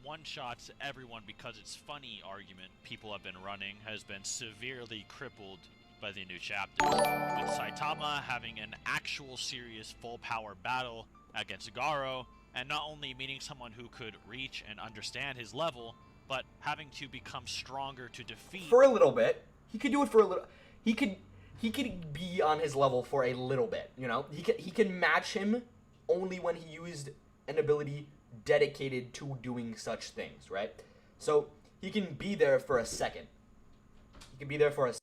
Speaker 3: one-shots everyone because it's funny argument people have been running has been severely crippled by the new chapter, with Saitama having an actual serious full-power battle against Garou, and not only meeting someone who could reach and understand his level, but having to become stronger to defeat.
Speaker 1: For a little bit, he could do it for a little. He could be on his level for a little bit. You know, he can match him only when he used an ability dedicated to doing such things, right? So he can be there for a second. He can be there for a second.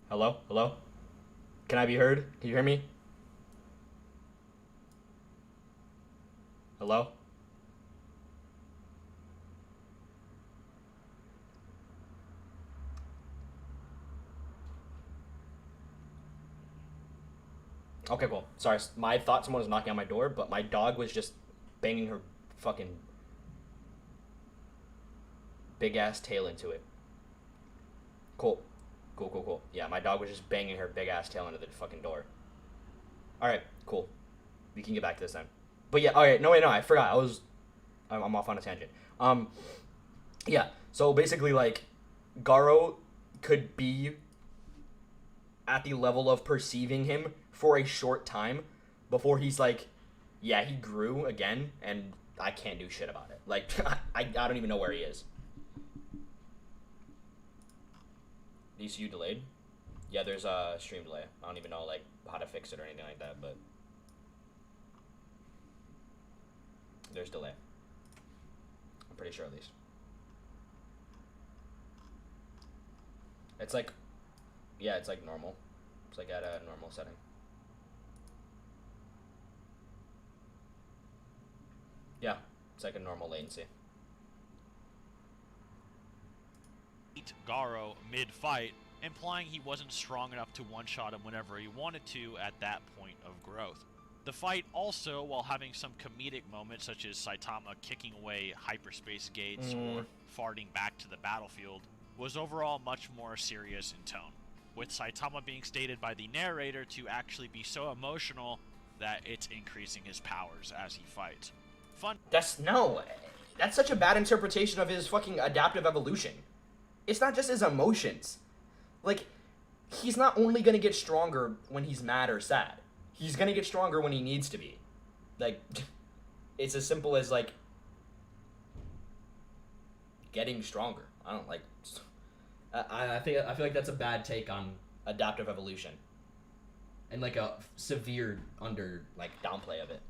Speaker 1: Hello? Hello? Can I be heard? Can you hear me? Hello? Okay, cool. Sorry, I thought someone was knocking on my door, but my dog was just banging her fucking big ass tail into it. Cool. Cool. Yeah, my dog was just banging her big ass tail into the fucking door. Alright, cool. We can get back to this then. But yeah, alright, no, I forgot. I'm off on a tangent. Yeah, so basically, like, Garou could be at the level of perceiving him for a short time before he's like, yeah, he grew again, and I can't do shit about it. Like, I don't even know where he is. DCU delayed? Yeah, there's a stream delay. I don't even know, like, how to fix it or anything like that, but there's delay. I'm pretty sure, at least. It's like, yeah, it's like normal. It's like at a normal setting. Yeah, it's like a normal latency.
Speaker 3: Garou mid-fight, implying he wasn't strong enough to one-shot him whenever he wanted to at that point of growth. The fight also, while having some comedic moments such as Saitama kicking away hyperspace gates or farting back to the battlefield, was overall much more serious in tone, with Saitama being stated by the narrator to actually be so emotional that it's increasing his powers as he fights.
Speaker 1: That's such a bad interpretation of his fucking adaptive evolution. It's not just his emotions. Like, he's not only gonna get stronger when he's mad or sad. He's gonna get stronger when he needs to be. Like, it's as simple as, like, getting stronger. I don't like... I feel like that's a bad take on adaptive evolution. And, like, a severe downplay of it.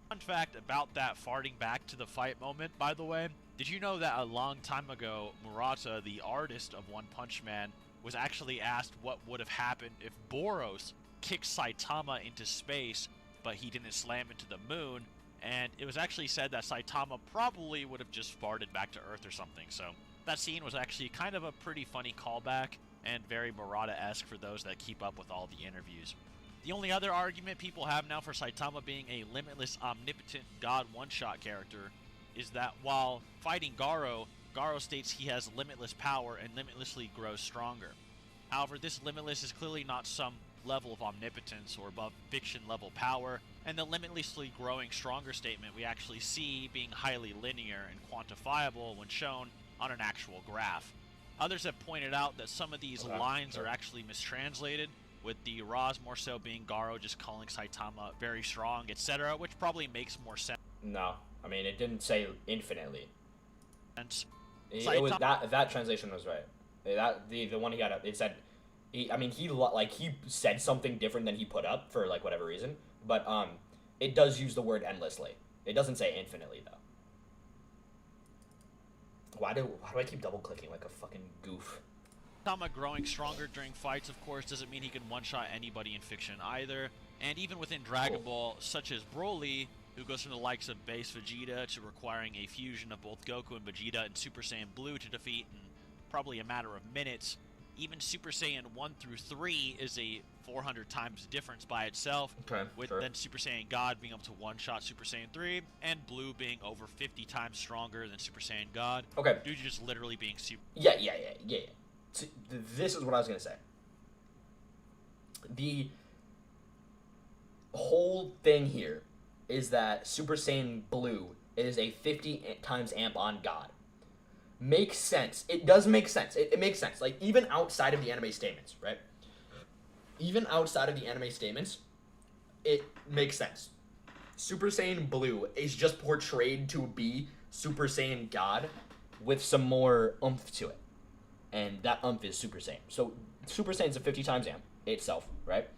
Speaker 3: Fun fact about that farting back to the fight moment, by the way, did you know that a long time ago, Murata, the artist of One Punch Man, was actually asked what would have happened if Boros kicked Saitama into space, but he didn't slam into the moon, and it was actually said that Saitama probably would have just farted back to Earth or something, so that scene was actually kind of a pretty funny callback, and very Murata-esque for those that keep up with all the interviews. The only other argument people have now for Saitama being a limitless, omnipotent god one-shot character is that while fighting Garou, Garou states he has limitless power and limitlessly grows stronger. However, this limitless is clearly not some level of omnipotence or above fiction level power, and the limitlessly growing stronger statement we actually see being highly linear and quantifiable when shown on an actual graph. Others have pointed out that some of these lines are actually mistranslated, with the Ra's more so being Garou just calling Saitama very strong, etc., which probably makes more sense.
Speaker 1: No, I mean, it didn't say infinitely.
Speaker 3: And
Speaker 1: It was that translation was right. The one he got up, it said, he said something different than he put up for like whatever reason, but it does use the word endlessly. It doesn't say infinitely though. Why do I keep double clicking like a fucking goof?
Speaker 3: Saitama growing stronger during fights, of course, doesn't mean he can one-shot anybody in fiction either. And even within Dragon Ball, such as Broly, who goes from the likes of base Vegeta to requiring a fusion of both Goku and Vegeta and Super Saiyan Blue to defeat in probably a matter of minutes. Even Super Saiyan 1 through 3 is a 400 times difference by itself, with then Super Saiyan God being able to one-shot Super Saiyan 3, and Blue being over 50 times stronger than Super Saiyan God.
Speaker 1: Okay.
Speaker 3: Due to just literally being super...
Speaker 1: Yeah. So, this is what I was going to say. The whole thing here is that Super Saiyan Blue is a 50 times amp on God. Makes sense. It does make sense. It makes sense. Like, even outside of the anime statements, right? Even outside of the anime statements, it makes sense. Super Saiyan Blue is just portrayed to be Super Saiyan God with some more oomph to it. And that oomph is Super Saiyan. So, Super Saiyan's a 50 times amp itself, right?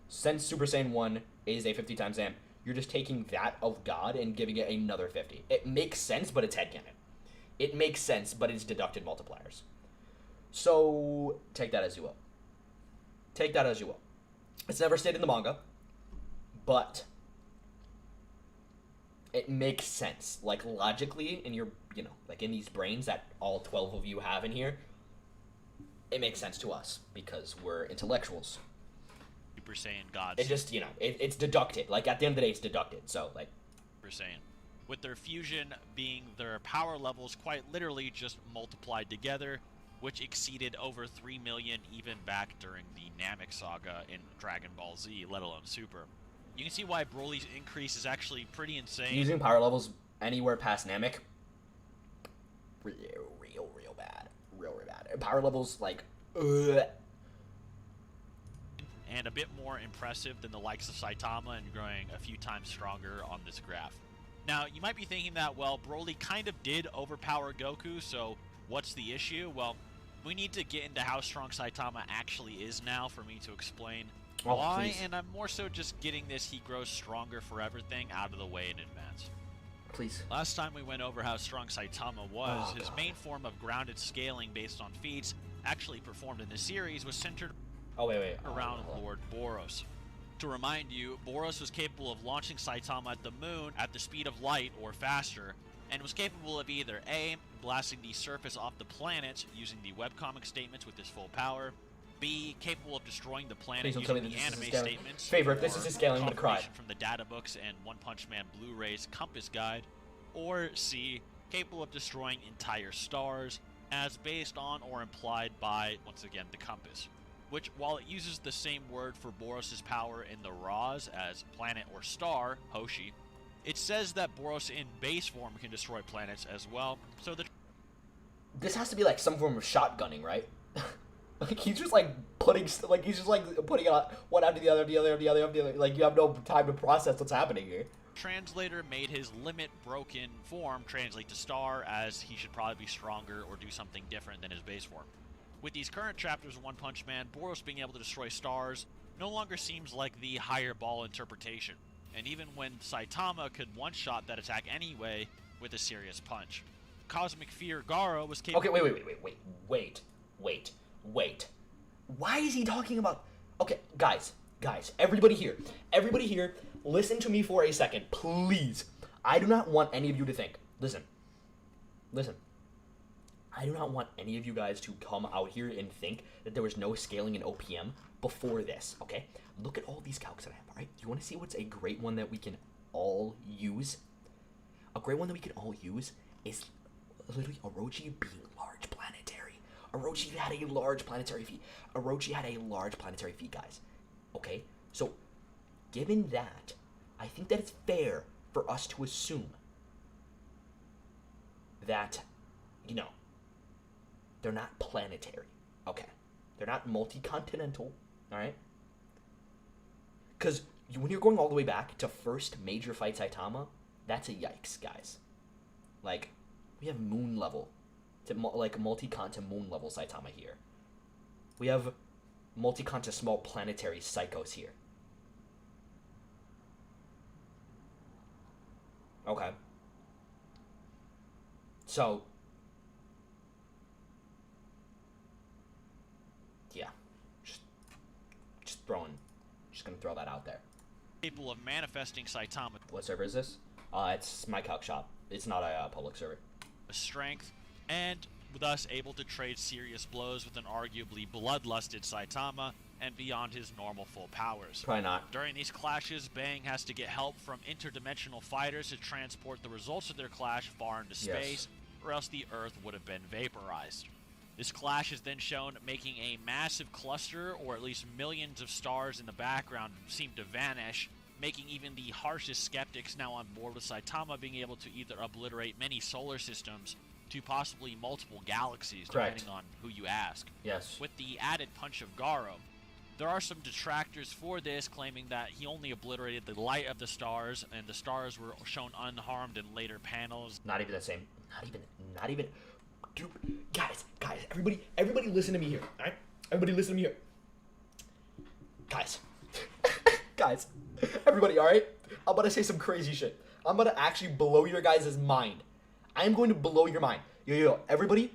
Speaker 1: Since Super Saiyan 1 is a 50 times amp, you're just taking that of God and giving it another 50. It makes sense, but it's headcanon. It makes sense, but it's deducted multipliers. So, take that as you will. Take that as you will. It's never stated in the manga, but it makes sense. Like, logically, in your, like in these brains that all 12 of you have in here, it makes sense to us because we're intellectuals.
Speaker 3: Super Saiyan gods.
Speaker 1: It just, it's deducted. Like, at the end of the day, it's deducted. So, like...
Speaker 3: Super Saiyan. With their fusion being their power levels quite literally just multiplied together, which exceeded over 3 million even back during the Namek saga in Dragon Ball Z, let alone Super. You can see why Broly's increase is actually pretty insane.
Speaker 1: Using power levels anywhere past Namek, real bad. Real bad. Power levels, like,
Speaker 3: and a bit more impressive than the likes of Saitama and growing a few times stronger on this graph. Now, you might be thinking that, well, Broly kind of did overpower Goku, so what's the issue? Well, we need to get into how strong Saitama actually is now for me to explain why,
Speaker 1: please.
Speaker 3: And I'm more so just getting this he grows stronger for everything out of the way in advance.
Speaker 1: Please.
Speaker 3: Last time we went over how strong Saitama was, his main form of grounded scaling based on feats actually performed in the series was centered around Lord Boros. To remind you, Boros was capable of launching Saitama at the moon at the speed of light or faster, and was capable of either A, blasting the surface off the planet using the webcomic statements with his full power, B, capable of destroying the planet using the anime statements,
Speaker 1: Favorite, this is his scaling, I'm gonna cry.
Speaker 3: From the data books and One Punch Man Blu-ray's Compass Guide, or C, capable of destroying entire stars, as based on or implied by, once again, the compass. Which, while it uses the same word for Boros' power in the Ra's as planet or star, Hoshi, it says that Boros in base form can destroy planets as well, so
Speaker 1: this has to be like some form of shotgunning, right? Like, he's just like putting it on one after the other, like, you have no time to process what's happening here.
Speaker 3: Translator made his limit broken form translate to star, as he should probably be stronger or do something different than his base form. With these current chapters of One Punch Man, Boros being able to destroy stars no longer seems like the higher ball interpretation, and even when Saitama could one-shot that attack anyway with a serious punch. Cosmic Fear Garou was capable...
Speaker 1: Okay, wait. Why is he talking about... Okay, guys, everybody here, listen to me for a second, please. I do not want any of you to think, listen. I do not want any of you guys to come out here and think that there was no scaling in OPM before this, okay? Look at all these calcs that I have, all right? You want to see what's a great one that we can all use? A great one that we can all use is literally Orochi being large planetary. Orochi had a large planetary feat. Orochi had a large planetary feat, guys. Okay? So, given that, I think that it's fair for us to assume that, you know, they're not planetary. Okay. They're not multi-continental, alright? Because when you're going all the way back to first major fight Saitama, that's a yikes, guys. Like, we have moon level, like multi-con to moon level Saitama here. We have multi-con to small planetary psychos here. Okay. So, yeah, just gonna throw that out there.
Speaker 3: Capable of manifesting Saitama.
Speaker 1: What server is this? It's my calc shop. It's not a public server.
Speaker 3: Strength, and thus able to trade serious blows with an arguably bloodlusted Saitama and beyond his normal full powers.
Speaker 1: Probably not.
Speaker 3: During these clashes, Bang has to get help from interdimensional fighters to transport the results of their clash far into space, or else the Earth would have been vaporized. This clash is then shown making a massive cluster, or at least millions of stars in the background seem to vanish, making even the harshest skeptics now on board with Saitama being able to either obliterate many solar systems to possibly multiple galaxies, depending on who you ask.
Speaker 1: Yes.
Speaker 3: With the added punch of Garou. There are some detractors for this, claiming that he only obliterated the light of the stars, and the stars were shown unharmed in later panels.
Speaker 1: Not even the same. Not even. Dude, guys, everybody listen to me here, alright? Everybody listen to me here. Guys. Guys. Everybody, alright? I'm about to say some crazy shit. I'm about to actually blow your guys' mind. I am going to blow your mind. Yo, everybody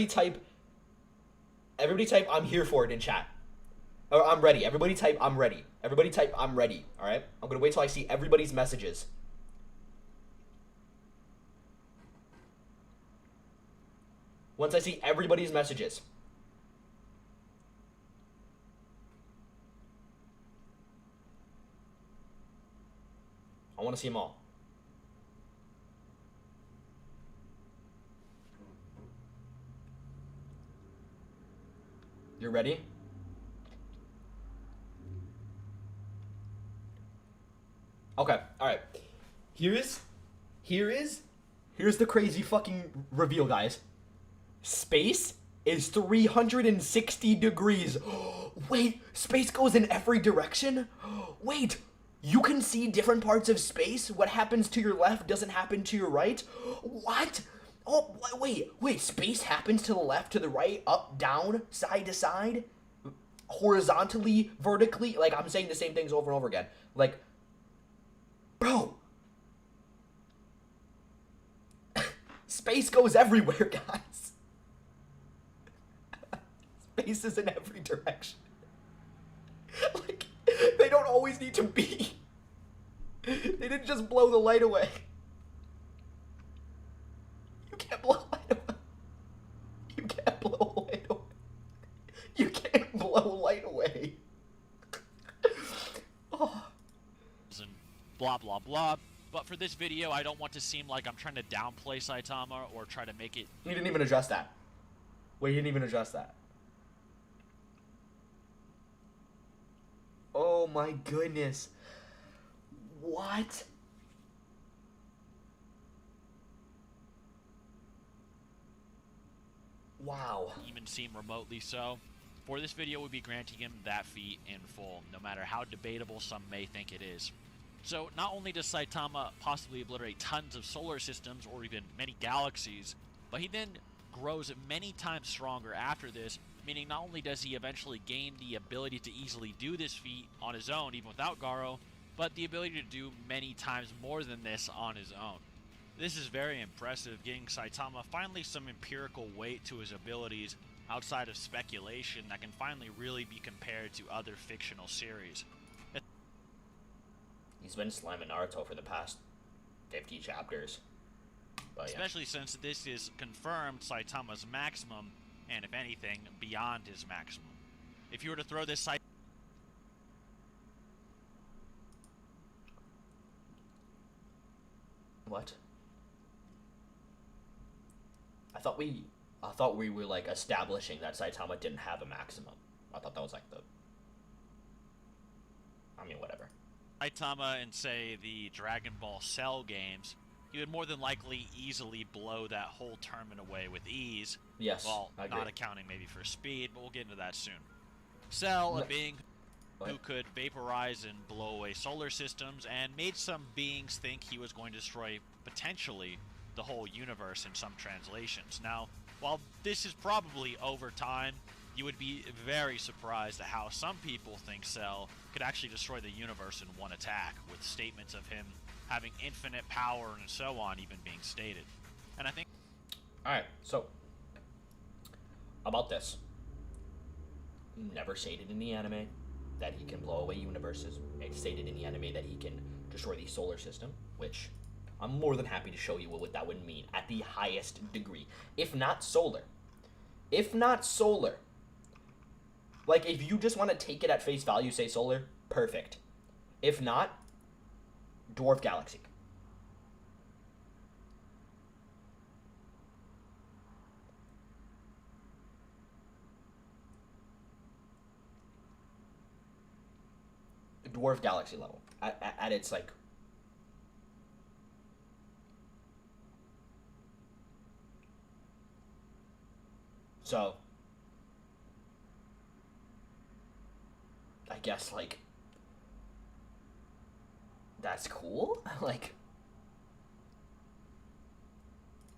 Speaker 1: type, I'm here for it in chat. Or I'm ready. Everybody type, I'm ready. Everybody type, I'm ready, alright? I'm gonna wait till I see everybody's messages. Once I see everybody's messages. I want to see them all. You're ready? Okay, alright. Here's the crazy fucking reveal, guys. Space is 360 degrees. Wait, space goes in every direction? Wait, you can see different parts of space? What happens to your left doesn't happen to your right? What? Oh, wait, space happens to the left, to the right, up, down, side to side? Horizontally, vertically? Like, I'm saying the same things over and over again. Like, bro. Space goes everywhere, guys. Space is in every direction. Like, they don't always need to be. They didn't just blow the light away. You can't blow light away. You can't blow light away. You can't blow light away. Oh.
Speaker 3: And blah, blah, blah. But for this video, I don't want to seem like I'm trying to downplay Saitama or try to make it...
Speaker 1: He didn't even address that. Wait, he didn't even address that. Oh my goodness. What? Wow.
Speaker 3: Even seem remotely so. For this video, we'll be granting him that feat in full, no matter how debatable some may think it is. So, not only does Saitama possibly obliterate tons of solar systems or even many galaxies, but he then grows many times stronger after this, meaning not only does he eventually gain the ability to easily do this feat on his own, even without Garou, but the ability to do many times more than this on his own. This is very impressive, giving Saitama finally some empirical weight to his abilities outside of speculation that can finally really be compared to other fictional series.
Speaker 1: He's been slamming Naruto for the past 50 chapters. But yeah.
Speaker 3: Especially since this is confirmed Saitama's maximum, and if anything, beyond his maximum. If you were to throw this
Speaker 1: What? I thought we I thought we were like establishing that Saitama didn't have a maximum. I thought that was like the. I mean, whatever.
Speaker 3: Saitama in, say, the Dragon Ball Cell games, he would more than likely easily blow that whole tournament away with ease.
Speaker 1: Yes.
Speaker 3: Well,
Speaker 1: I agree.
Speaker 3: not accounting maybe for speed, but we'll get into that soon. Cell, a being who could vaporize and blow away solar systems, and made some beings think he was going to destroy, potentially, the whole universe in some translations. Now, while this is probably over time, you would be very surprised at how some people think Cell could actually destroy the universe in one attack, with statements of him having infinite power and so on even being stated. And I think...
Speaker 1: Alright, so, about this. Never stated in the anime that he can blow away universes. It's stated in the anime that he can destroy the solar system, which I'm more than happy to show you what that would mean at the highest degree. If not solar. If not solar. Like, if you just want to take it at face value, say solar, perfect. If not, dwarf galaxy. Dwarf galaxy level. At its, like... So... I guess, like... That's cool? Like...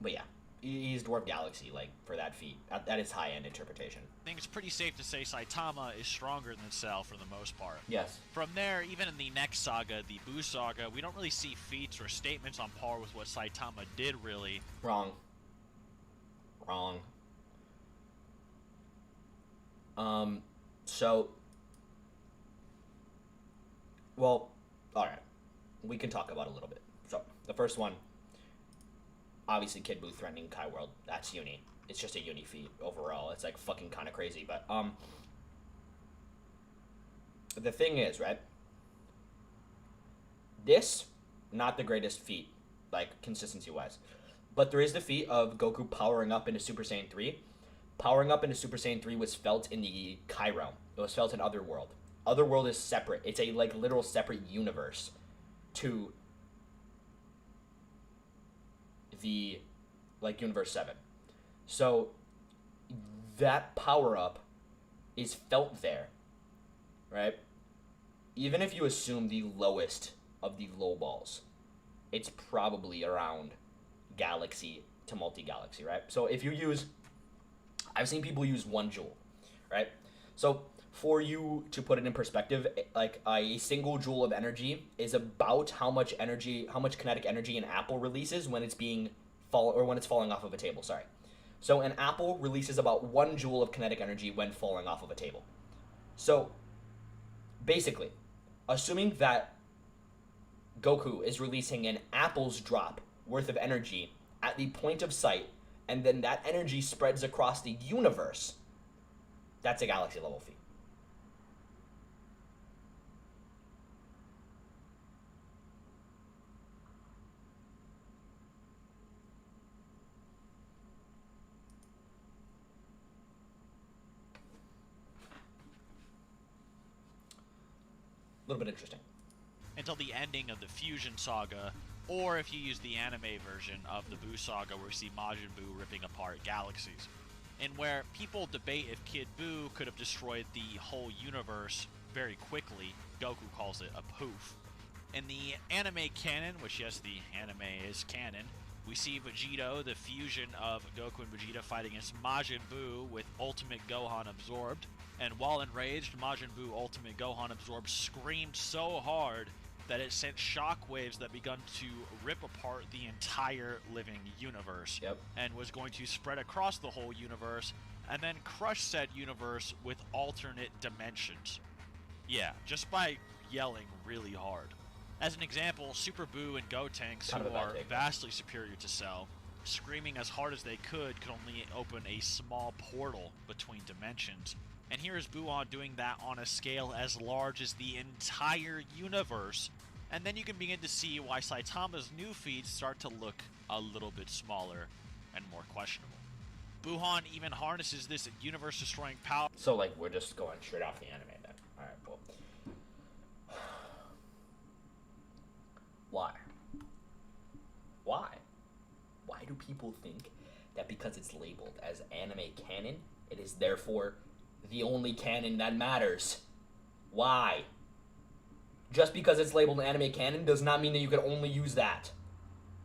Speaker 1: But yeah. He's Dwarf Galaxy, like, for that feat. That is high-end interpretation.
Speaker 3: I think it's pretty safe to say Saitama is stronger than Cell for the most part.
Speaker 1: Yes.
Speaker 3: From there, even in the next saga, the Buu saga, we don't really see feats or statements on par with what Saitama did, really.
Speaker 1: Wrong. So... Well, alright. We can talk about it a little bit. So, the first one... Obviously, Kid Buu threatening Kai World. That's uni. It's just a uni feat overall. It's like fucking kind of crazy. But the thing is, right? This not the greatest feat, like consistency wise, but there is the feat of Goku powering up into Super Saiyan 3. Powering up into Super Saiyan 3 was felt in the Kai realm. It was felt in Otherworld. Otherworld is separate. It's a like literal separate universe to the like universe 7. So that power up is felt there, right? Even if you assume the lowest of the low balls, it's probably around galaxy to multi-galaxy, right? So if you use, I've seen people use 1 joule, right? So for you to put it in perspective, like a single joule of energy is about how much kinetic energy an apple releases when it's when it's falling off of a table, sorry. So an apple releases about 1 joule of kinetic energy when falling off of a table. So basically, assuming that Goku is releasing an apple's drop worth of energy at the point of sight, and then that energy spreads across the universe, that's a galaxy level feat. A little bit interesting.
Speaker 3: Until the ending of the Fusion Saga, or if you use the anime version of the Buu Saga where we see Majin Buu ripping apart galaxies, and where people debate if Kid Buu could have destroyed the whole universe very quickly. Goku calls it a poof. In the anime canon, which yes, the anime is canon, we see Vegito, the fusion of Goku and Vegeta, fight against Majin Buu with Ultimate Gohan absorbed. And while enraged, Majin Buu Ultimate Gohan absorbed screamed so hard that it sent shockwaves that begun to rip apart the entire living universe.
Speaker 1: Yep.
Speaker 3: And was going to spread across the whole universe and then crush said universe with alternate dimensions. Yeah, just by yelling really hard. As an example, Super Buu and Gotenks,
Speaker 1: Kind of
Speaker 3: who
Speaker 1: a bad
Speaker 3: are
Speaker 1: take.
Speaker 3: vastly superior to Cell, screaming as hard as they could only open a small portal between dimensions. And here is Buon doing that on a scale as large as the entire universe. And then you can begin to see why Saitama's new feats start to look a little bit smaller and more questionable. Buhan even harnesses this universe-destroying power.
Speaker 1: So, like, we're just going straight off the anime then. Alright, well. Why? Why? Why do people think that because it's labeled as anime canon, it is therefore the only canon that matters? Why? Just because it's labeled anime canon does not mean that you can only use that.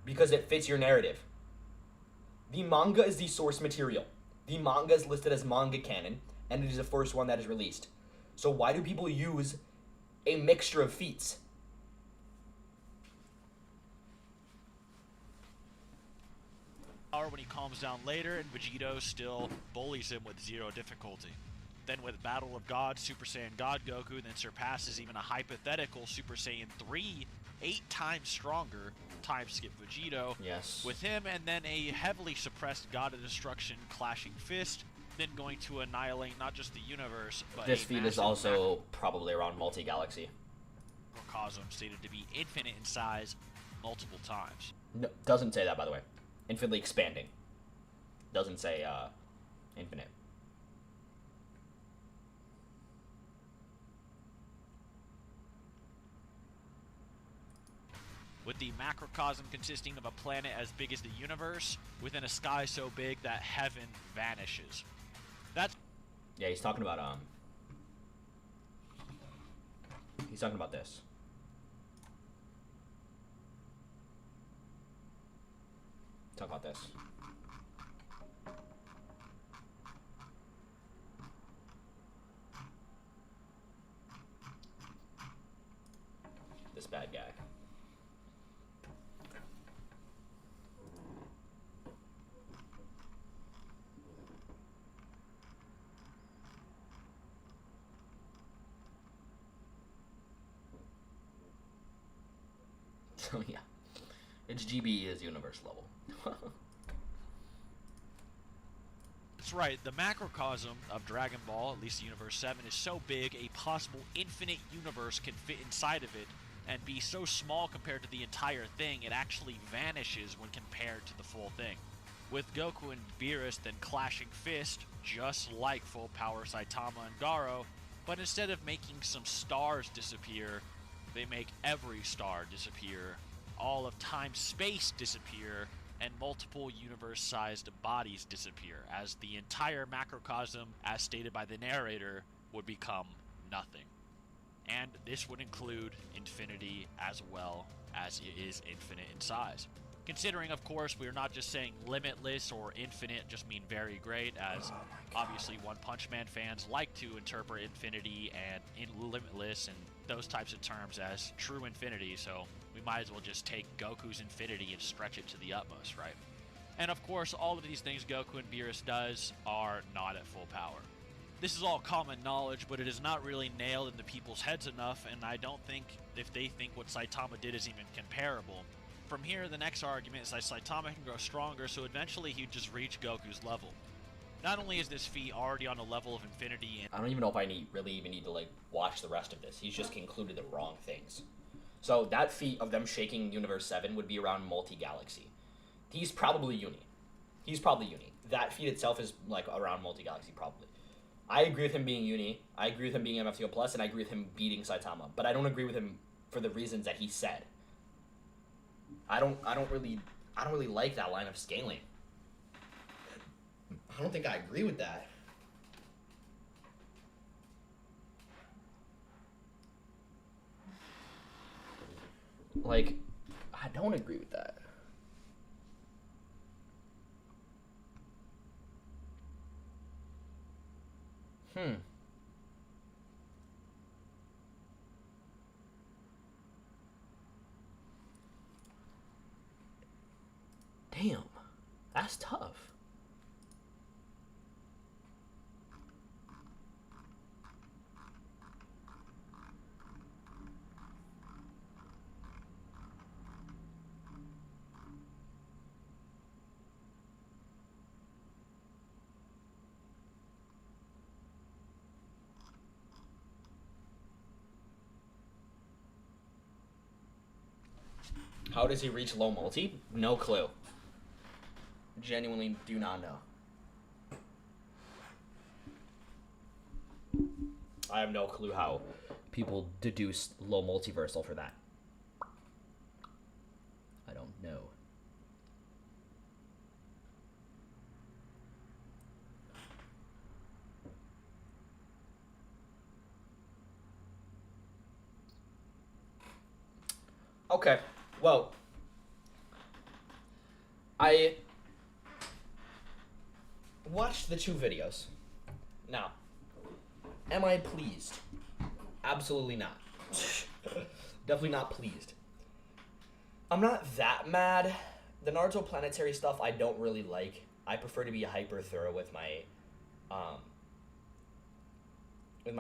Speaker 1: Because it fits your narrative. The manga is the source material. The manga is listed as manga canon, and it is the first one that is released. So why do people use a mixture of feats?
Speaker 3: When he calms down later, and Vegito still bullies him with 0 difficulty. Then with Battle of Gods, Super Saiyan God Goku then surpasses even a hypothetical Super Saiyan 3, 8 times stronger, time skip Vegito.
Speaker 1: Yes.
Speaker 3: With him, and then a heavily suppressed God of Destruction Clashing Fist, then going to annihilate not just the universe, but
Speaker 1: this feat is also probably around multi-galaxy.
Speaker 3: Macrocosm stated to be infinite in size multiple times.
Speaker 1: No, doesn't say that, by the way. Infinitely expanding. Doesn't say infinite.
Speaker 3: With the macrocosm consisting of a planet as big as the universe, within a sky so big that heaven vanishes. That's...
Speaker 1: Yeah, he's talking about this. Talk about this. This bad guy. So yeah, its GB is universe level.
Speaker 3: That's right, the macrocosm of Dragon Ball, at least Universe 7, is so big a possible infinite universe can fit inside of it and be so small compared to the entire thing it actually vanishes when compared to the full thing. With Goku and Beerus then clashing fist, just like full power Saitama and Garou, but instead of making some stars disappear, they make every star disappear, all of time-space disappear, and multiple universe-sized bodies disappear, as the entire macrocosm, as stated by the narrator, would become nothing. And this would include infinity as well as it is infinite in size. Considering, of course, we are not just saying limitless or infinite just mean very great, as obviously One Punch Man fans like to interpret infinity and limitless and those types of terms as true infinity, so we might as well just take Goku's infinity and stretch it to the utmost, right? And of course, all of these things Goku and Beerus does are not at full power. This is all common knowledge, but it is not really nailed into people's heads enough, and I don't think if they think what Saitama did is even comparable. From here, the next argument is that Saitama can grow stronger, so eventually he'd just reach Goku's level. Not only is this feat already on a level of infinity, and
Speaker 1: I don't even know if I really even need to like watch the rest of this. He's just concluded the wrong things. So that feat of them shaking Universe 7 would be around multi-galaxy. He's probably uni. That feat itself is like around multi-galaxy probably. I agree with him being uni. I agree with him being MFTO plus, and I agree with him beating Saitama. But I don't agree with him for the reasons that he said. I don't really like that line of scaling. I don't think I agree with that. Like, I don't agree with that. Damn, that's tough. How does he reach low multi? No clue. Genuinely do not know. I have no clue how people deduced low multiversal for that. I don't know. Okay, well, I watched the 2 videos. Now, am I pleased? Absolutely not. Definitely not pleased. I'm not that mad. The Naruto planetary stuff I don't really like. I prefer to be hyper thorough with my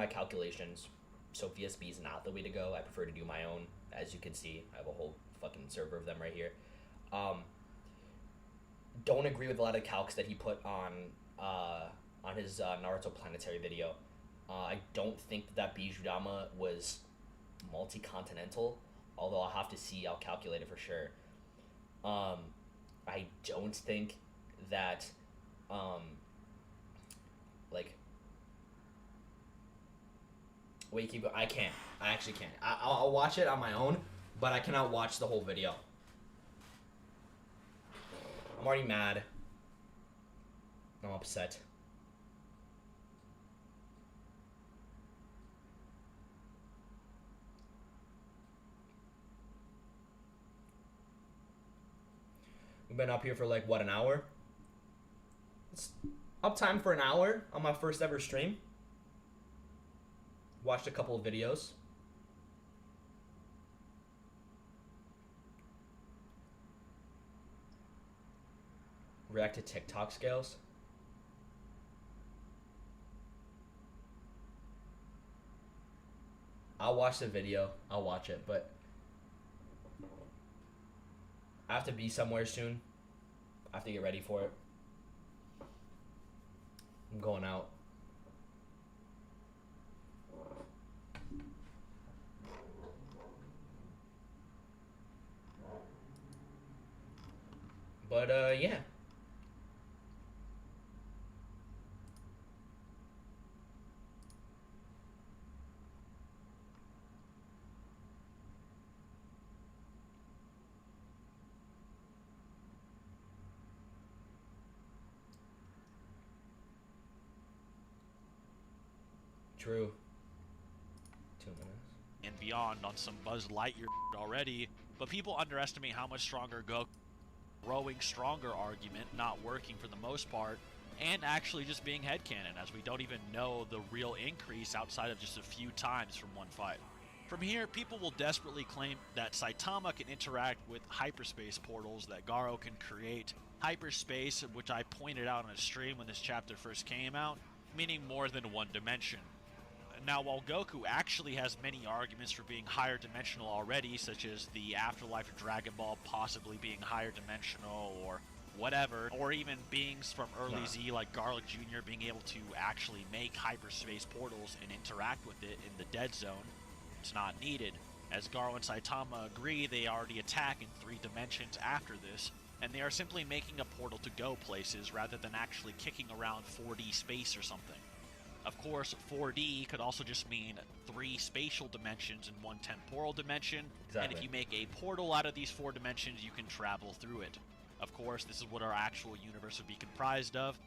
Speaker 1: calculations. So VSB is not the way to go. I prefer to do my own. As you can see, I have a whole fucking server of them right here. Don't agree with a lot of calcs that he put on his Naruto planetary video. I don't think that Bijudama was multi-continental, although I'll have to see. I'll calculate it for sure. I don't think that wait, keep going. I can't. I actually can't. I'll watch it on my own, but I cannot watch the whole video. I'm already mad. I'm upset. We've been up here for like, what, an hour? It's uptime for an hour on my first ever stream. Watched a couple of videos. React to TikTok scales. I'll watch the video. I'll watch it, but I have to be somewhere soon. I have to get ready for it. I'm going out. But, yeah. True. 2 minutes.
Speaker 3: And beyond on some Buzz Lightyear already, but people underestimate how much stronger Goku. Growing stronger argument not working for the most part, and actually just being headcanon, as we don't even know the real increase outside of just a few times from one fight. From here, people will desperately claim that Saitama can interact with hyperspace portals that Garou can create. Hyperspace, which I pointed out on a stream when this chapter first came out, meaning more than one dimension. Now, while Goku actually has many arguments for being higher dimensional already, such as the afterlife of Dragon Ball possibly being higher dimensional or whatever, or even beings from early Z like Garlic Jr. being able to actually make hyperspace portals and interact with it in the dead zone, it's not needed. As Garou and Saitama agree, they already attack in 3 dimensions after this, and they are simply making a portal to go places rather than actually kicking around 4D space or something. Of course, 4D could also just mean 3 spatial dimensions and 1 temporal dimension, and if you make a portal out of these 4 dimensions, you can travel through it. Of course, this is what our actual universe would be comprised of,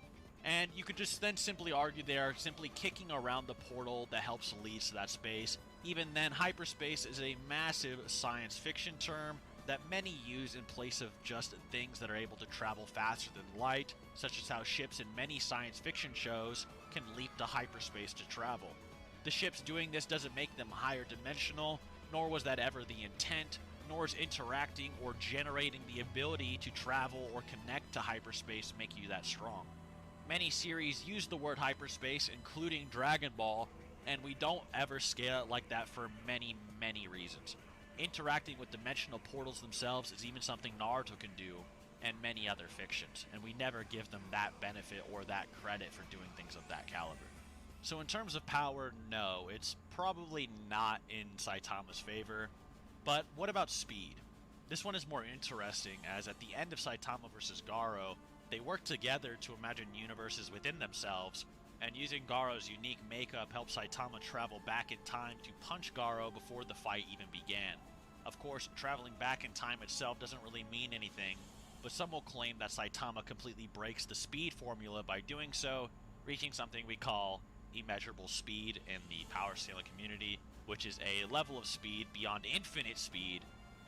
Speaker 3: and you could just then simply argue they are simply kicking around the portal that helps lead to that space. Even then, hyperspace is a massive science fiction term that many use in place of just things that are able to travel faster than light, such as how ships in many science fiction shows can leap to hyperspace to travel. The ships doing this doesn't make them higher dimensional, nor was that ever the intent, nor is interacting or generating the ability to travel or connect to hyperspace make you that strong. Many series use the word hyperspace, including Dragon Ball, and we don't ever scale it like that for many, many reasons. Interacting with dimensional portals themselves is even something Naruto can do, and many other fictions, and we never give them that benefit or that credit for doing things of that caliber. So in terms of power, no, it's probably not in Saitama's favor, but what about speed? This one is more interesting, as at the end of Saitama vs. Garou, they work together to imagine universes within themselves, and using Garou's unique makeup helped Saitama travel back in time to punch Garou before the fight even began. Of course, traveling back in time itself doesn't really mean anything, but some will claim that Saitama completely breaks the speed formula by doing so, reaching something we call immeasurable speed in the power scaling community, which is a level of speed beyond infinite speed,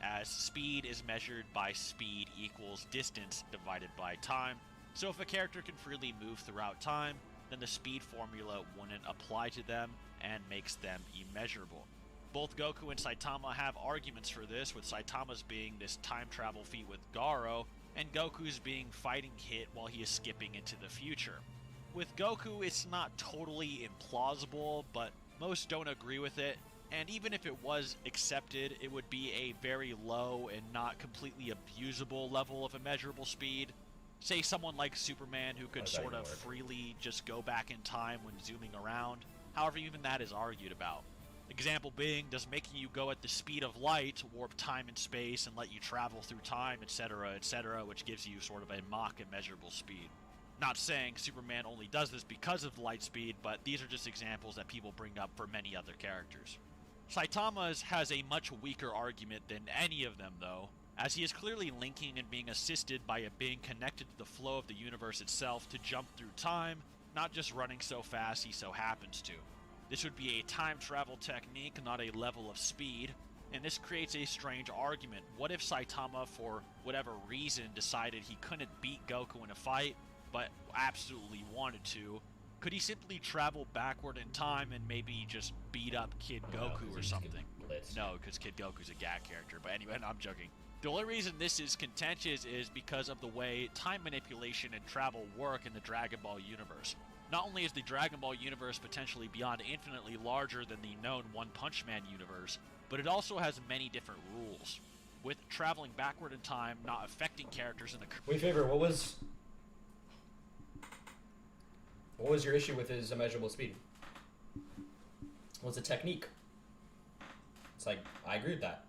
Speaker 3: as speed is measured by speed equals distance divided by time. So if a character can freely move throughout time, then the speed formula wouldn't apply to them and makes them immeasurable. Both Goku and Saitama have arguments for this, with Saitama's being this time travel feat with Garou, and Goku's being fighting hit while he is skipping into the future. With Goku, it's not totally implausible, but most don't agree with it, and even if it was accepted, it would be a very low and not completely abusable level of immeasurable speed. Say someone like Superman, who could sort of freely just go back in time when zooming around. However, even that is argued about. Example being, does making you go at the speed of light warp time and space and let you travel through time, etc., which gives you sort of a mock immeasurable speed. Not saying Superman only does this because of the light speed, but these are just examples that people bring up for many other characters. Saitama's has a much weaker argument than any of them, though, as he is clearly linking and being assisted by it being connected to the flow of the universe itself to jump through time, not just running so fast he so happens to. This would be a time travel technique, not a level of speed, and this creates a strange argument. What if Saitama, for whatever reason, decided he couldn't beat Goku in a fight, but absolutely wanted to? Could he simply travel backward in time and maybe just beat up Kid Goku or something? No, because Kid Goku's a gag character, but anyway, no, I'm joking. The only reason this is contentious is because of the way time manipulation and travel work in the Dragon Ball universe. Not only is the Dragon Ball universe potentially beyond infinitely larger than the known One Punch Man universe, but it also has many different rules, with traveling backward in time not affecting characters in the...
Speaker 1: Wait, Favor, what was your issue with his immeasurable speed? What was the technique? It's like, I agree with that.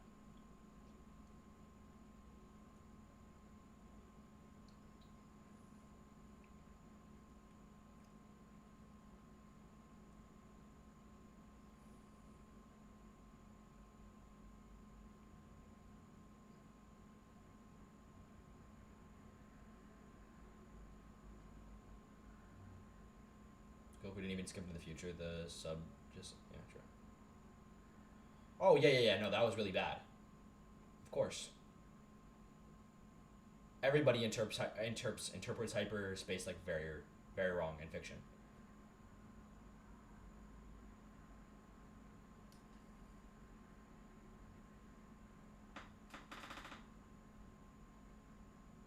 Speaker 1: Goku didn't even skip into the future. The sub just, yeah, sure. Oh, yeah. No, that was really bad. Of course. Everybody interprets hyperspace like very, very wrong in fiction.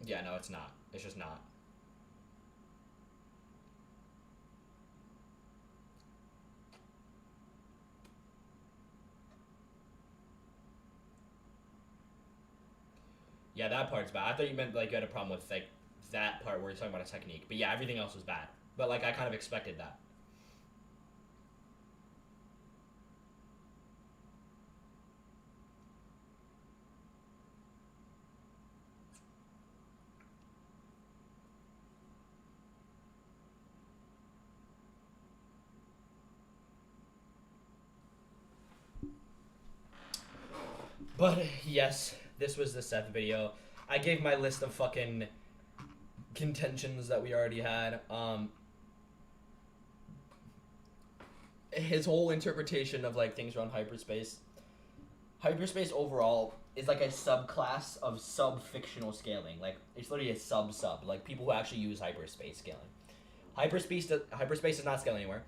Speaker 1: Yeah, no, it's not. It's just not. Yeah, that part's bad. I thought you meant like you had a problem with like that part where you're talking about a technique. But yeah, everything else was bad. But like I kind of expected that. But yes, this was the Seth video. I gave my list of fucking contentions that we already had. His whole interpretation of like things around hyperspace. Hyperspace overall is like a subclass of sub-fictional scaling. Like it's literally a sub. Like people who actually use hyperspace scaling. Hyperspace does not scale anywhere.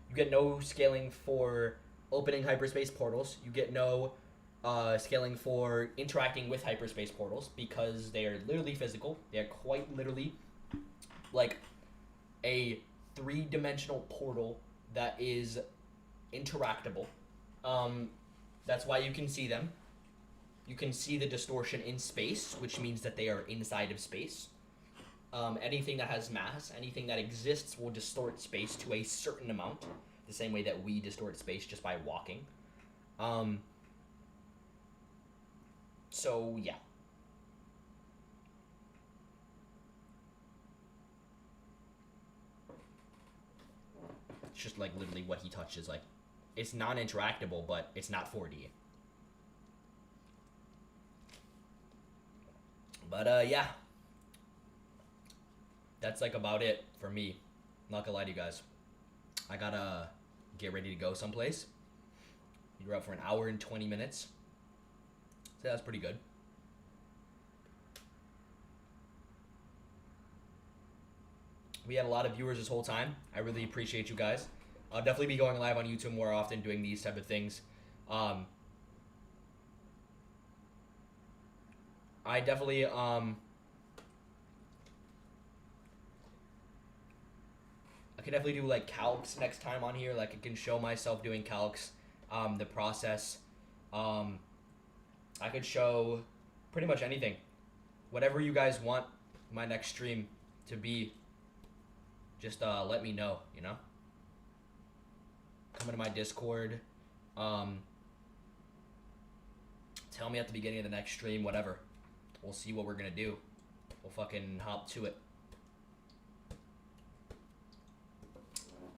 Speaker 1: You get no scaling for opening hyperspace portals. You get no scaling for interacting with hyperspace portals because they are literally physical. They are quite literally like a 3-dimensional portal that is interactable. That's why you can see them. You can see the distortion in space, which means that they are inside of space. Anything that has mass, anything that exists will distort space to a certain amount, the same way that we distort space just by walking. So, yeah. It's just like literally what he touches. Like, it's non-interactable, but it's not 4D. But yeah, that's like about it for me. I'm not gonna lie to you guys. I gotta get ready to go someplace. You were up for an hour and 20 minutes. So that's pretty good. We had a lot of viewers this whole time. I really appreciate you guys. I'll definitely be going live on YouTube more often, doing these type of things. I definitely I could definitely do like calcs next time on here. Like I can show myself doing calcs, the process. I could show pretty much anything, whatever you guys want my next stream to be. Just let me know, you know. Come into my Discord. Tell me at the beginning of the next stream, whatever. We'll see what we're gonna do. We'll fucking hop to it.